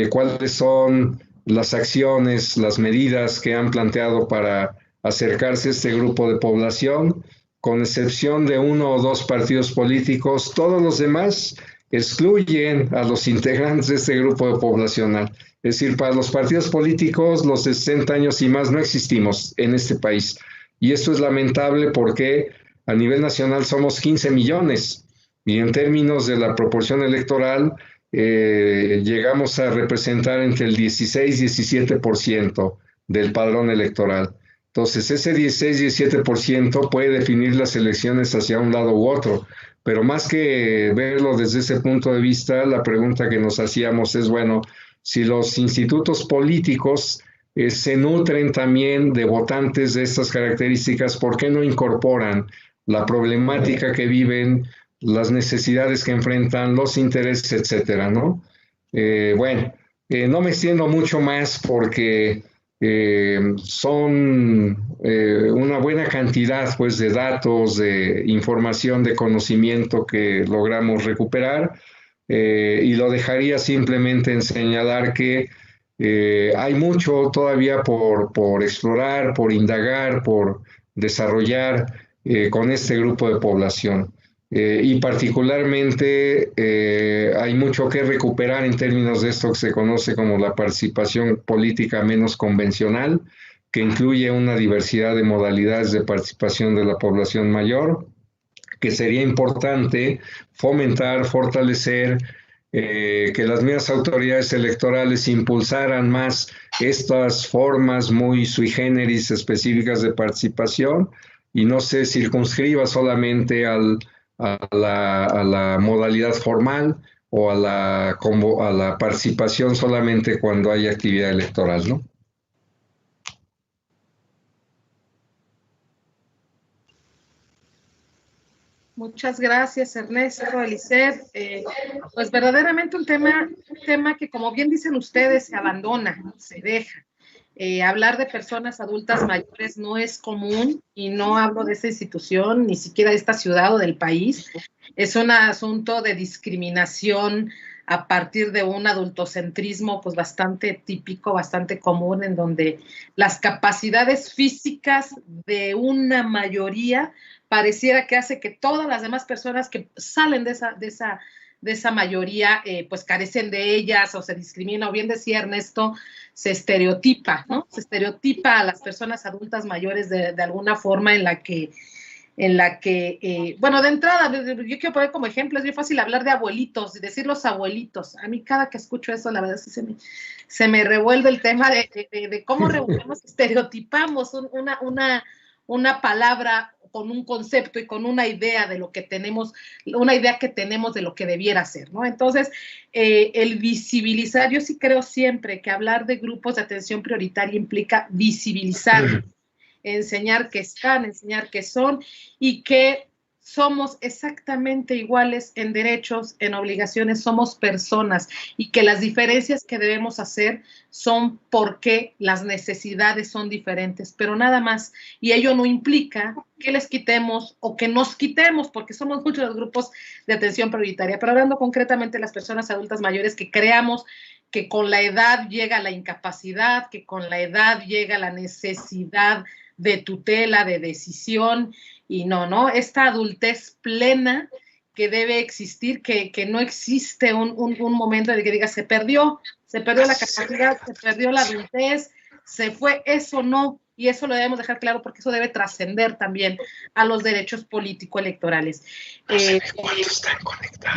cuáles son las acciones, las medidas que han planteado para acercarse a este grupo de población, con excepción de uno o dos partidos políticos. Todos los demás excluyen a los integrantes de este grupo poblacional. Es decir, para los partidos políticos, los de 60 años y más no existimos en este país. Y esto es lamentable porque a nivel nacional somos 15 millones y en términos de la proporción electoral llegamos a representar entre el 16 y 17% del padrón electoral. Entonces, ese 16-17% puede definir las elecciones hacia un lado u otro, pero más que verlo desde ese punto de vista, la pregunta que nos hacíamos es, bueno, si los institutos políticos se nutren también de votantes de estas características, ¿por qué no incorporan la problemática que viven, las necesidades que enfrentan, los intereses, etcétera, ¿no? No me extiendo mucho más porque son una buena cantidad, pues, de datos, de información, de conocimiento que logramos recuperar. y lo dejaría simplemente en señalar que hay mucho todavía por explorar, por indagar, por desarrollar con este grupo de población. Y particularmente hay mucho que recuperar en términos de esto que se conoce como la participación política menos convencional, que incluye una diversidad de modalidades de participación de la población mayor, que sería importante fomentar, fortalecer, que las mismas autoridades electorales impulsaran más estas formas muy sui generis específicas de participación y no se circunscriba solamente a la modalidad formal o a la participación solamente cuando hay actividad electoral, ¿no? Muchas gracias, Ernesto, Eliseth. Pues verdaderamente un tema que, como bien dicen ustedes, se abandona, se deja. Hablar de personas adultas mayores no es común, y no hablo de esta institución, ni siquiera de esta ciudad o del país. Es un asunto de discriminación a partir de un adultocentrismo pues bastante típico, bastante común, en donde las capacidades físicas de una mayoría pareciera que hace que todas las demás personas que salen de esa mayoría pues carecen de ellas o se discrimina, o bien decía Ernesto, se estereotipa, ¿no? Se estereotipa a las personas adultas mayores de alguna forma en la que, bueno, de entrada, yo quiero poner como ejemplo, es muy fácil hablar de abuelitos y decir los abuelitos. A mí cada que escucho eso, la verdad sí se me revuelve el tema de cómo revolvemos, estereotipamos una palabra con un concepto y con una idea de lo que tenemos, una idea que tenemos de lo que debiera ser, ¿no? Entonces, el visibilizar, yo sí creo siempre que hablar de grupos de atención prioritaria implica visibilizar, enseñar que están, enseñar que son, y que somos exactamente iguales en derechos, en obligaciones, somos personas, y que las diferencias que debemos hacer son porque las necesidades son diferentes, pero nada más. Y ello no implica que les quitemos o que nos quitemos, porque somos muchos los grupos de atención prioritaria. Pero hablando concretamente de las personas adultas mayores, que creamos que con la edad llega la incapacidad, que con la edad llega la necesidad de tutela, de decisión, y no, esta adultez plena que debe existir, que no existe un momento en el que diga se perdió la capacidad, se perdió la adultez, se fue, eso no, y eso lo debemos dejar claro, porque eso debe trascender también a los derechos político-electorales.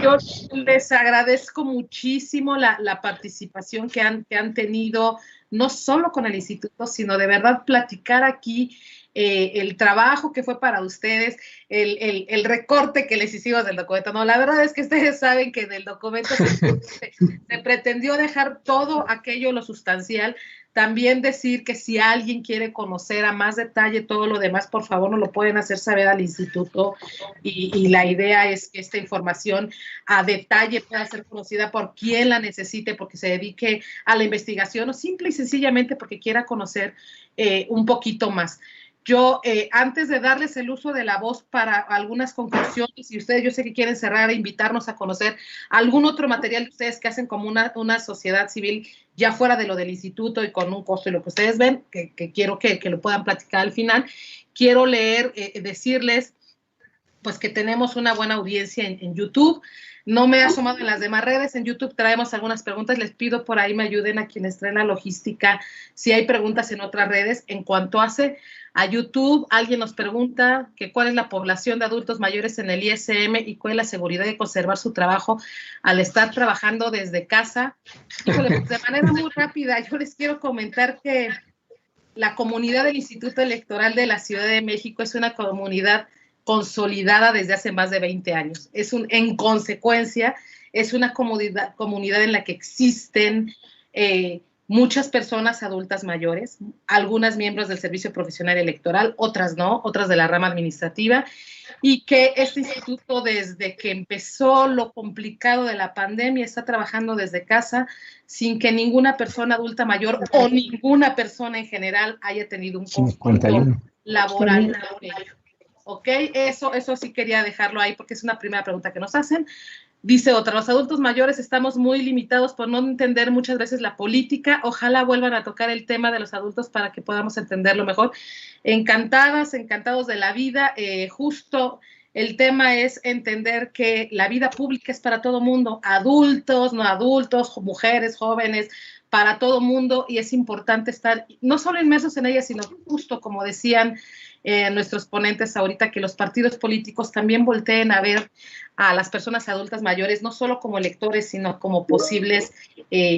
Yo les agradezco muchísimo la participación que han tenido, no solo con el instituto, sino de verdad platicar aquí el trabajo que fue para ustedes, el recorte que les hicimos del documento. No, la verdad es que ustedes saben que del documento se pretendió dejar todo aquello, lo sustancial. También decir que si alguien quiere conocer a más detalle todo lo demás, por favor, nos lo pueden hacer saber al instituto, y la idea es que esta información a detalle pueda ser conocida por quien la necesite, porque se dedique a la investigación, o simple y sencillamente porque quiera conocer un poquito más. Yo, antes de darles el uso de la voz para algunas conclusiones, y ustedes, yo sé que quieren cerrar e invitarnos a conocer algún otro material de ustedes que hacen como una sociedad civil ya fuera de lo del instituto y con un costo y lo que ustedes ven, que quiero que lo puedan platicar al final. Quiero leer, decirles pues que tenemos una buena audiencia en YouTube. No me he asomado en las demás redes. En YouTube traemos algunas preguntas. Les pido por ahí me ayuden a quienes traen la logística si hay preguntas en otras redes. En cuanto hace a YouTube, alguien nos pregunta que cuál es la población de adultos mayores en el ISM y cuál es la seguridad de conservar su trabajo al estar trabajando desde casa. Híjole, pues de manera muy rápida, yo les quiero comentar que la comunidad del Instituto Electoral de la Ciudad de México es una comunidad consolidada desde hace más de 20 años. En consecuencia, es una comunidad en la que existen muchas personas adultas mayores, algunas miembros del Servicio Profesional Electoral, otras no, otras de la rama administrativa, y que este instituto, desde que empezó lo complicado de la pandemia, está trabajando desde casa sin que ninguna persona adulta mayor o ninguna persona en general haya tenido un conflicto laboral por ello. ¿Ok? Eso sí quería dejarlo ahí porque es una primera pregunta que nos hacen. Dice otra, los adultos mayores estamos muy limitados por no entender muchas veces la política. Ojalá vuelvan a tocar el tema de los adultos para que podamos entenderlo mejor. Encantadas, encantados de la vida. Justo el tema es entender que la vida pública es para todo mundo, adultos, no adultos, mujeres, jóvenes, para todo mundo, y es importante estar no solo inmersos en ella, sino justo como decían nuestros ponentes ahorita, que los partidos políticos también volteen a ver a las personas adultas mayores, no solo como electores, sino como posibles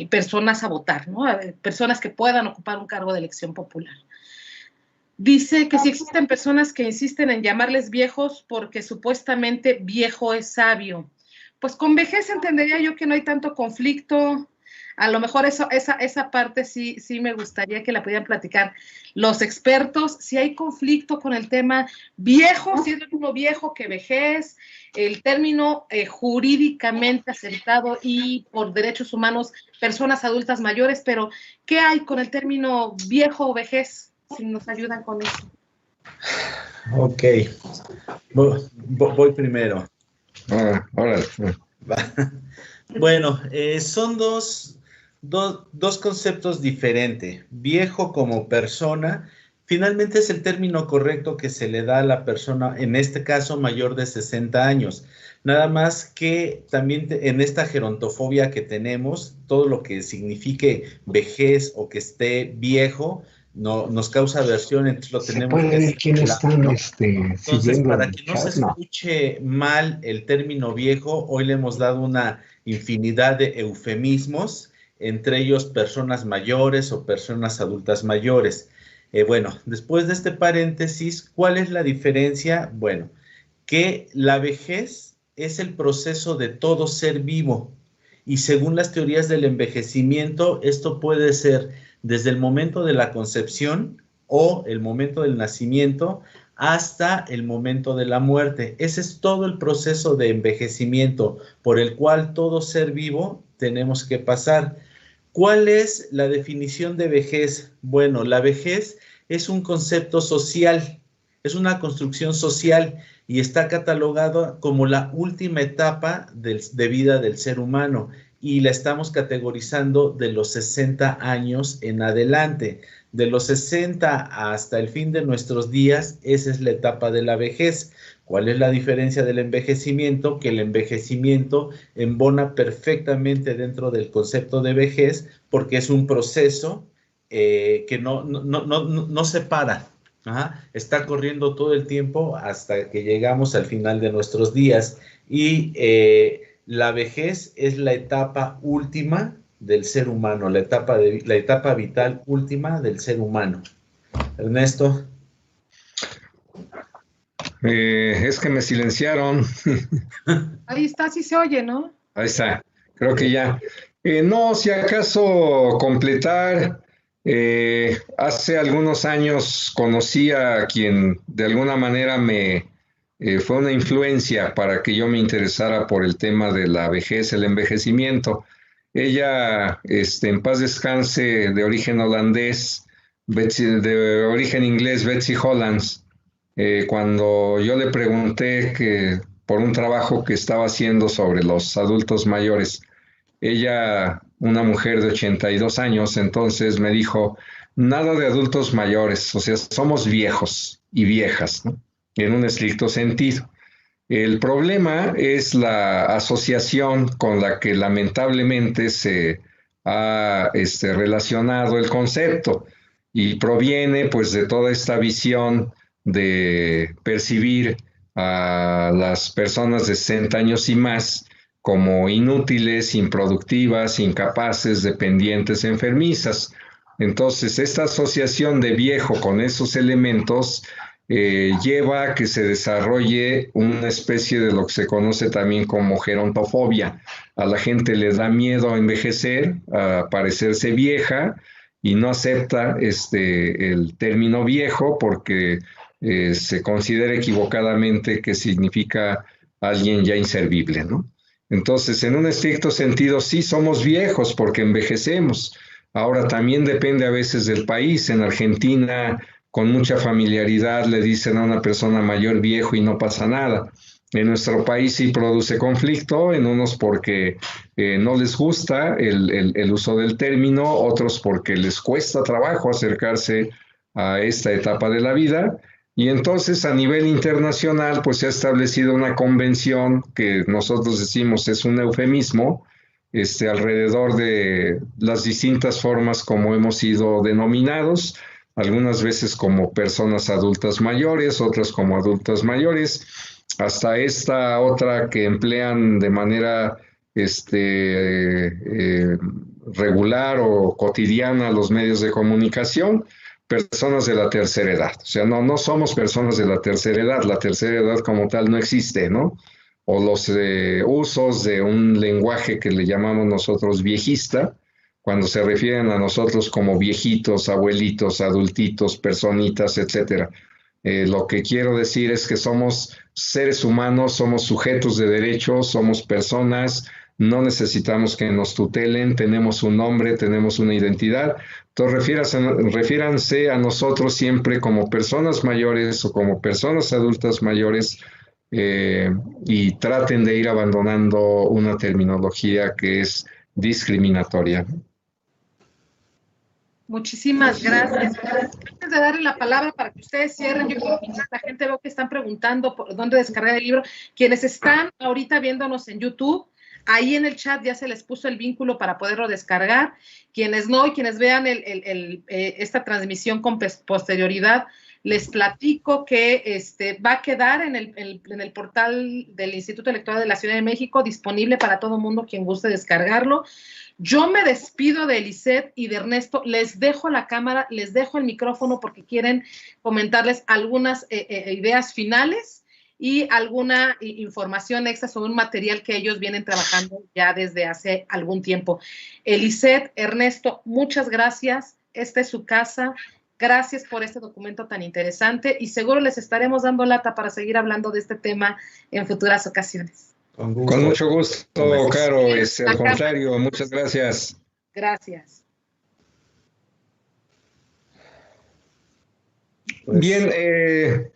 personas a votar, ¿no? Personas que puedan ocupar un cargo de elección popular. Dice que si existen personas que insisten en llamarles viejos porque supuestamente viejo es sabio. Pues con vejez entendería yo que no hay tanto conflicto. A lo mejor esa parte sí me gustaría que la pudieran platicar los expertos, si hay conflicto con el tema viejo, si es lo mismo viejo que vejez, el término jurídicamente aceptado y por derechos humanos, personas adultas mayores, pero ¿qué hay con el término viejo o vejez? Si nos ayudan con eso. Ok, voy primero. Ahora. Bueno, son dos conceptos diferentes. Viejo como persona, finalmente es el término correcto que se le da a la persona, en este caso mayor de 60 años. Nada más que también en esta gerontofobia que tenemos, todo lo que signifique vejez o que esté viejo, no nos causa aversión, entonces lo tenemos que ver quién están entonces, para que no se escuche mal el término viejo, hoy le hemos dado una infinidad de eufemismos, entre ellos personas mayores o personas adultas mayores. Bueno, después de este paréntesis, ¿cuál es la diferencia? Bueno, que la vejez es el proceso de todo ser vivo, y según las teorías del envejecimiento, esto puede ser desde el momento de la concepción o el momento del nacimiento hasta el momento de la muerte. Ese es todo el proceso de envejecimiento por el cual todo ser vivo tenemos que pasar. ¿Cuál es la definición de vejez? Bueno, la vejez es un concepto social, es una construcción social y está catalogada como la última etapa de vida del ser humano, y la estamos categorizando de los 60 años en adelante. De los 60 hasta el fin de nuestros días, esa es la etapa de la vejez. ¿Cuál es la diferencia del envejecimiento? Que el envejecimiento embona perfectamente dentro del concepto de vejez, porque es un proceso que no se para. Está corriendo todo el tiempo hasta que llegamos al final de nuestros días, y la vejez es la etapa última del ser humano, la etapa vital última del ser humano. Ernesto. Es que me silenciaron. Ahí está, sí se oye, ¿no? Ahí está, creo que ya. No, si acaso completar, hace algunos años conocí a quien de alguna manera fue una influencia para que yo me interesara por el tema de la vejez, el envejecimiento. Ella, en paz descanse, de origen holandés, de origen inglés, Betsy Hollands. Cuando yo le pregunté por un trabajo que estaba haciendo sobre los adultos mayores, ella, una mujer de 82 años, entonces me dijo, nada de adultos mayores, o sea, somos viejos y viejas, ¿no? En un estricto sentido. El problema es la asociación con la que lamentablemente se ha relacionado el concepto, y proviene pues de toda esta visión de percibir a las personas de 60 años y más como inútiles, improductivas, incapaces, dependientes, enfermizas. Entonces, esta asociación de viejo con esos elementos lleva a que se desarrolle una especie de lo que se conoce también como gerontofobia. A la gente le da miedo a envejecer, a parecerse vieja, y no acepta el término viejo porque se considera equivocadamente que significa alguien ya inservible, ¿no? Entonces, en un estricto sentido, sí somos viejos porque envejecemos. Ahora, también depende a veces del país. En Argentina, con mucha familiaridad, le dicen a una persona mayor viejo y no pasa nada. En nuestro país sí produce conflicto, en unos porque no les gusta el uso del término, otros porque les cuesta trabajo acercarse a esta etapa de la vida. Y entonces a nivel internacional pues se ha establecido una convención que nosotros decimos es un eufemismo, alrededor de las distintas formas como hemos sido denominados, algunas veces como personas adultas mayores, otras como adultas mayores, hasta esta otra que emplean de manera regular o cotidiana los medios de comunicación, personas de la tercera edad. O sea, no somos personas de la tercera edad como tal no existe, ¿no? O los usos de un lenguaje que le llamamos nosotros viejista, cuando se refieren a nosotros como viejitos, abuelitos, adultitos, personitas, etcétera. Lo que quiero decir es que somos seres humanos, somos sujetos de derechos, somos personas, no necesitamos que nos tutelen, tenemos un nombre, tenemos una identidad. Entonces, refiéranse a nosotros siempre como personas mayores o como personas adultas mayores, y traten de ir abandonando una terminología que es discriminatoria. Muchísimas gracias. Antes de darle la palabra para que ustedes cierren, yo creo que la gente veo que están preguntando por dónde descargar el libro. Quienes están ahorita viéndonos en YouTube, ahí en el chat ya se les puso el vínculo para poderlo descargar. Quienes no y quienes vean esta transmisión con posterioridad, les platico que va a quedar en el portal del Instituto Electoral de la Ciudad de México disponible para todo mundo quien guste descargarlo. Yo me despido de Eliseth y de Ernesto, les dejo la cámara, les dejo el micrófono porque quieren comentarles algunas ideas finales y alguna información extra sobre un material que ellos vienen trabajando ya desde hace algún tiempo. Eliseth, Ernesto, muchas gracias, esta es su casa, gracias por este documento tan interesante y seguro les estaremos dando lata para seguir hablando de este tema en futuras ocasiones. Con mucho gusto, Caro. Al contrario, muchas gracias. Gracias. Bien,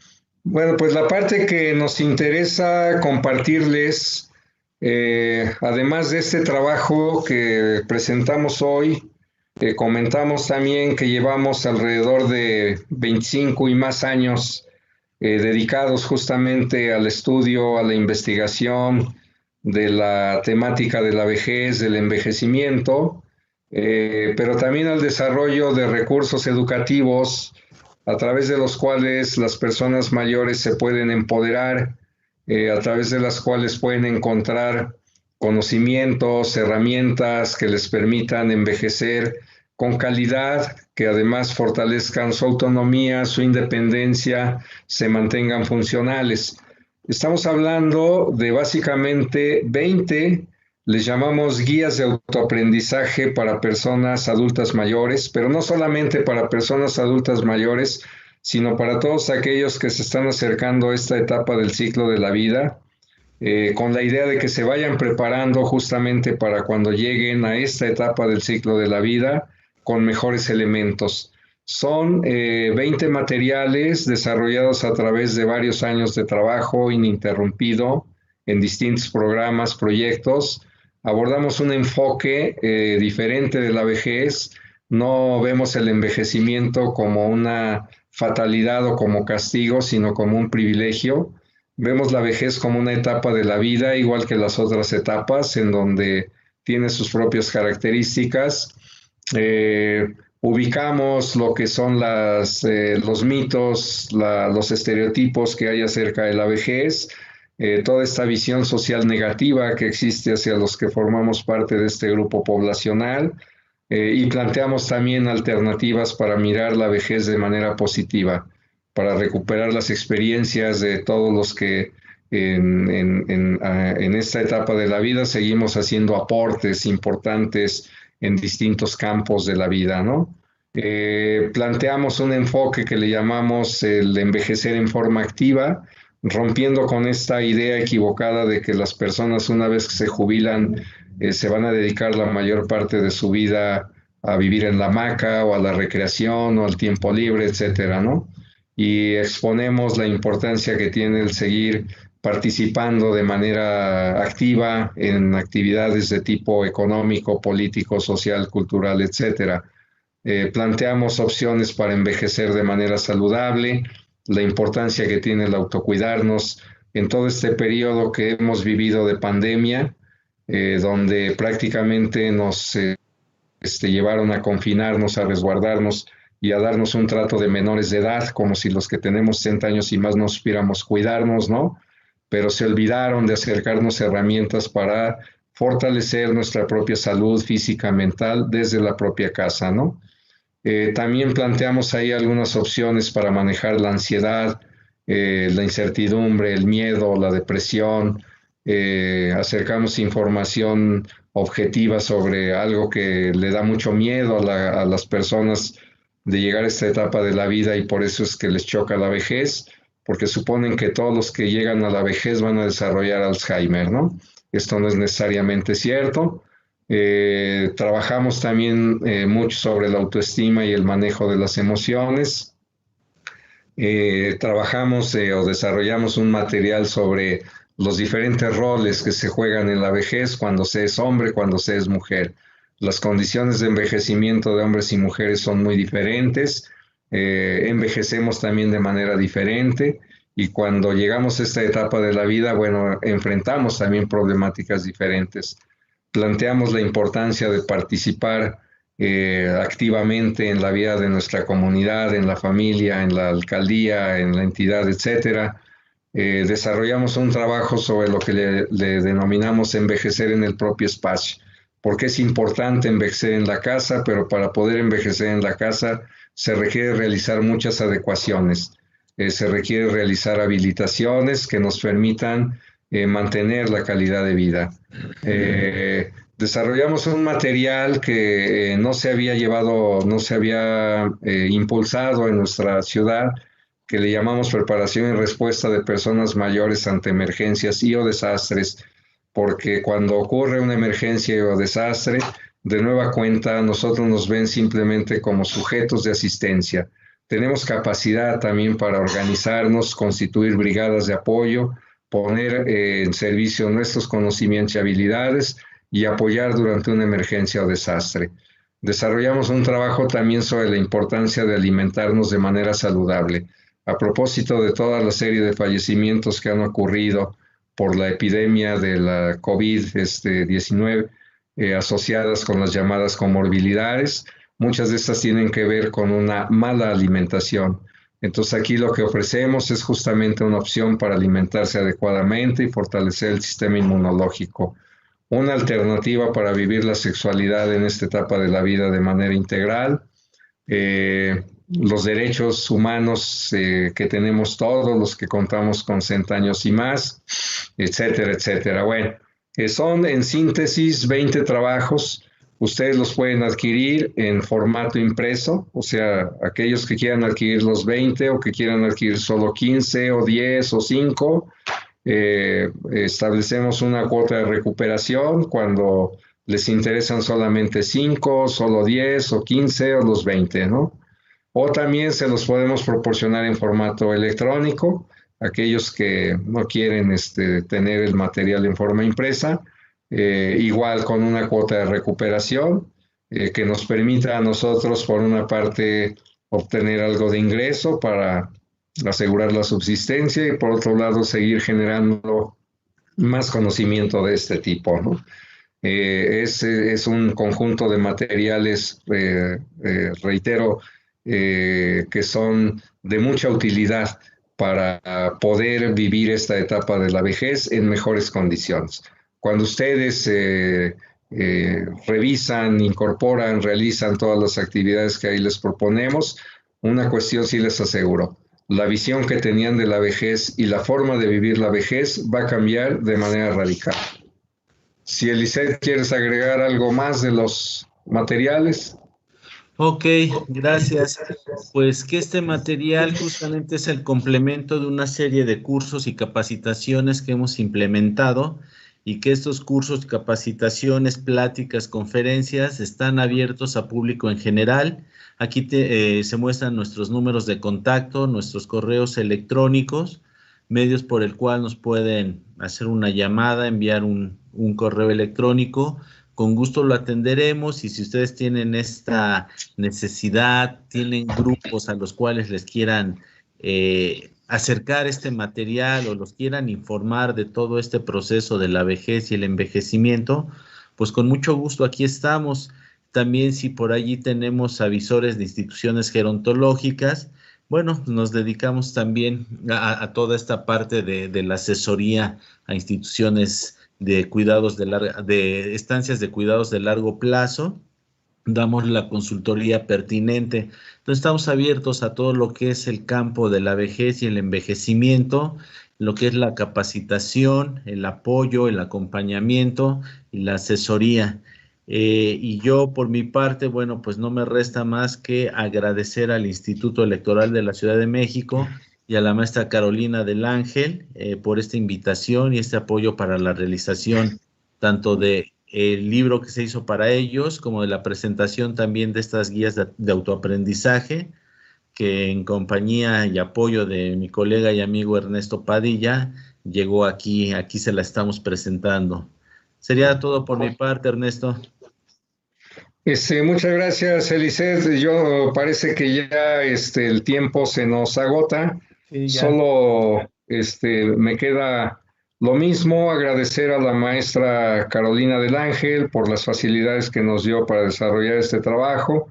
bueno, pues la parte que nos interesa compartirles, además de este trabajo que presentamos hoy, comentamos también que llevamos alrededor de 25 y más años dedicados justamente al estudio, a la investigación de la temática de la vejez, del envejecimiento, pero también al desarrollo de recursos educativos a través de los cuales las personas mayores se pueden empoderar, a través de las cuales pueden encontrar conocimientos, herramientas que les permitan envejecer con calidad, que además fortalezcan su autonomía, su independencia, se mantengan funcionales. Estamos hablando de básicamente 20, les llamamos guías de autoaprendizaje para personas adultas mayores, pero no solamente para personas adultas mayores, sino para todos aquellos que se están acercando a esta etapa del ciclo de la vida, con la idea de que se vayan preparando justamente para cuando lleguen a esta etapa del ciclo de la vida, con mejores elementos. Son 20 materiales desarrollados a través de varios años de trabajo ininterrumpido en distintos programas, proyectos. Abordamos un enfoque diferente de la vejez. No vemos el envejecimiento como una fatalidad o como castigo, sino como un privilegio. Vemos la vejez como una etapa de la vida, igual que las otras etapas, en donde tiene sus propias características. Ubicamos lo que son los mitos, los estereotipos que hay acerca de la vejez, toda esta visión social negativa que existe hacia los que formamos parte de este grupo poblacional, y planteamos también alternativas para mirar la vejez de manera positiva, para recuperar las experiencias de todos los que en esta etapa de la vida seguimos haciendo aportes importantes en distintos campos de la vida, ¿no? Planteamos un enfoque que le llamamos el envejecer en forma activa, rompiendo con esta idea equivocada de que las personas una vez que se jubilan se van a dedicar la mayor parte de su vida a vivir en la hamaca o a la recreación o al tiempo libre, etcétera, ¿no? Y exponemos la importancia que tiene el seguir participando de manera activa en actividades de tipo económico, político, social, cultural, etcétera. Planteamos opciones para envejecer de manera saludable, la importancia que tiene el autocuidarnos en todo este periodo que hemos vivido de pandemia, donde prácticamente nos llevaron a confinarnos, a resguardarnos y a darnos un trato de menores de edad, como si los que tenemos 60 años y más no supiéramos cuidarnos, ¿no? Pero se olvidaron de acercarnos herramientas para fortalecer nuestra propia salud física, mental, desde la propia casa, ¿no? También planteamos ahí algunas opciones para manejar la ansiedad, la incertidumbre, el miedo, la depresión. Acercamos información objetiva sobre algo que le da mucho miedo a las personas de llegar a esta etapa de la vida, y por eso es que les choca la vejez, porque suponen que todos los que llegan a la vejez van a desarrollar Alzheimer, ¿no? Esto no es necesariamente cierto. Trabajamos también mucho sobre la autoestima y el manejo de las emociones. Trabajamos o desarrollamos un material sobre los diferentes roles que se juegan en la vejez, cuando se es hombre, cuando se es mujer. Las condiciones de envejecimiento de hombres y mujeres son muy diferentes. Envejecemos también de manera diferente, y cuando llegamos a esta etapa de la vida, bueno, enfrentamos también problemáticas diferentes. Planteamos la importancia de participar activamente en la vida de nuestra comunidad, en la familia, en la alcaldía, en la entidad, etcétera. Desarrollamos un trabajo sobre lo que le denominamos envejecer en el propio espacio, porque es importante envejecer en la casa, pero para poder envejecer en la casa se requiere realizar muchas adecuaciones. Se requiere realizar habilitaciones que nos permitan mantener la calidad de vida. Desarrollamos un material que no se había impulsado en nuestra ciudad, que le llamamos preparación y respuesta de personas mayores ante emergencias y o desastres, porque cuando ocurre una emergencia o desastre, de nueva cuenta, nosotros nos ven simplemente como sujetos de asistencia. Tenemos capacidad también para organizarnos, constituir brigadas de apoyo, poner en servicio nuestros conocimientos y habilidades y apoyar durante una emergencia o desastre. Desarrollamos un trabajo también sobre la importancia de alimentarnos de manera saludable. A propósito de toda la serie de fallecimientos que han ocurrido por la epidemia de la COVID-19, asociadas con las llamadas comorbilidades, muchas de estas tienen que ver con una mala alimentación. Entonces aquí lo que ofrecemos es justamente una opción para alimentarse adecuadamente y fortalecer el sistema inmunológico. Una alternativa para vivir la sexualidad en esta etapa de la vida de manera integral. Los derechos humanos que tenemos todos los que contamos con 60 años y más, etcétera, etcétera. Bueno, son en síntesis 20 trabajos. Ustedes los pueden adquirir en formato impreso, o sea, aquellos que quieran adquirir los 20 o que quieran adquirir solo 15 o 10 o 5, establecemos una cuota de recuperación cuando les interesan solamente 5, solo 10 o 15 o los 20, ¿no? O también se los podemos proporcionar en formato electrónico, aquellos que no quieren tener el material en forma impresa, igual con una cuota de recuperación que nos permita a nosotros, por una parte, obtener algo de ingreso para asegurar la subsistencia y por otro lado seguir generando más conocimiento de este tipo, ¿no? Es un conjunto de materiales, reitero, que son de mucha utilidad para poder vivir esta etapa de la vejez en mejores condiciones. Cuando ustedes revisan, incorporan, realizan todas las actividades que ahí les proponemos, una cuestión sí les aseguro: la visión que tenían de la vejez y la forma de vivir la vejez va a cambiar de manera radical. Si Eliseth, ¿quieres agregar algo más de los materiales? Ok, gracias. Pues que este material justamente es el complemento de una serie de cursos y capacitaciones que hemos implementado, y que estos cursos, capacitaciones, pláticas, conferencias están abiertos a público en general. Aquí se muestran nuestros números de contacto, nuestros correos electrónicos, medios por el cual nos pueden hacer una llamada, enviar un correo electrónico. Con gusto lo atenderemos, y si ustedes tienen esta necesidad, tienen grupos a los cuales les quieran acercar este material o los quieran informar de todo este proceso de la vejez y el envejecimiento, pues con mucho gusto aquí estamos. También si por allí tenemos avisores de instituciones gerontológicas, bueno, pues nos dedicamos también a toda esta parte de la asesoría a instituciones de cuidados de estancias de cuidados de largo plazo. Damos la consultoría pertinente. Entonces estamos abiertos a todo lo que es el campo de la vejez y el envejecimiento, lo que es la capacitación, el apoyo, el acompañamiento y la asesoría. Y yo por mi parte, bueno, pues no me resta más que agradecer al Instituto Electoral de la Ciudad de México y a la maestra Carolina del Ángel por esta invitación y este apoyo para la realización tanto de el libro que se hizo para ellos, como de la presentación también de estas guías de autoaprendizaje, que en compañía y apoyo de mi colega y amigo Ernesto Padilla, llegó aquí se la estamos presentando. Sería todo por mi parte, Ernesto. Muchas gracias, Eliseth. Yo parece que ya el tiempo se nos agota. Sí, solo me queda lo mismo, agradecer a la maestra Carolina del Ángel por las facilidades que nos dio para desarrollar este trabajo,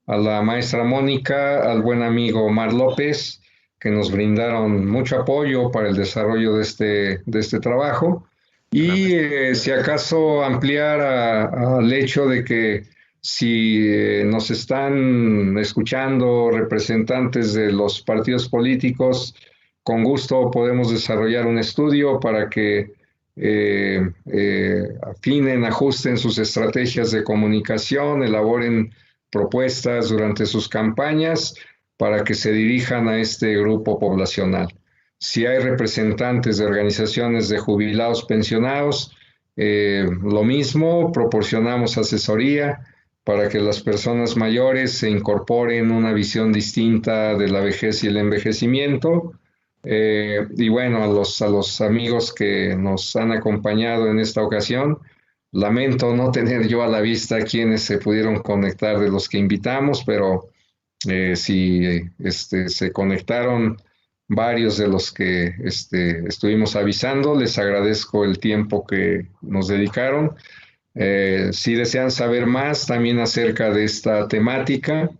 a la maestra Mónica, al buen amigo Omar López, que nos brindaron mucho apoyo para el desarrollo de este trabajo. Y si acaso ampliar al hecho de que si nos están escuchando representantes de los partidos políticos, con gusto podemos desarrollar un estudio para que afinen, ajusten sus estrategias de comunicación, elaboren propuestas durante sus campañas para que se dirijan a este grupo poblacional. Si hay representantes de organizaciones de jubilados pensionados, lo mismo, proporcionamos asesoría para que las personas mayores se incorporen una visión distinta de la vejez y el envejecimiento. Y bueno, a los amigos que nos han acompañado en esta ocasión, lamento no tener yo a la vista quienes se pudieron conectar de los que invitamos, pero si se conectaron varios de los que estuvimos avisando, les agradezco el tiempo que nos dedicaron. Si desean saber más también acerca de esta temática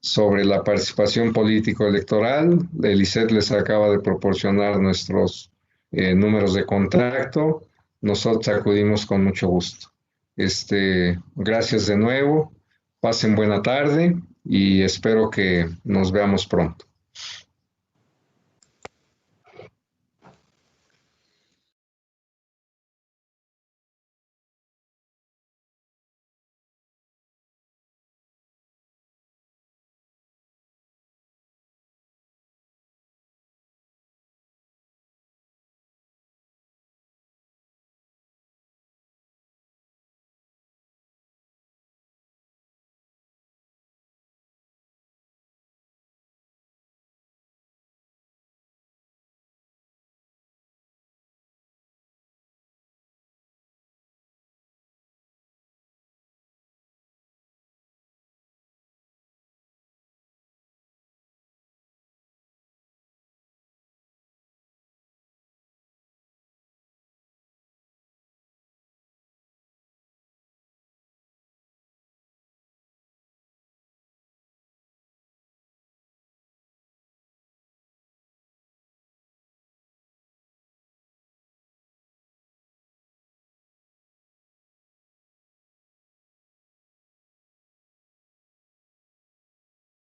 sobre la participación político-electoral, Eliseth les acaba de proporcionar nuestros números de contacto. Nosotros acudimos con mucho gusto. Gracias de nuevo, pasen buena tarde y espero que nos veamos pronto.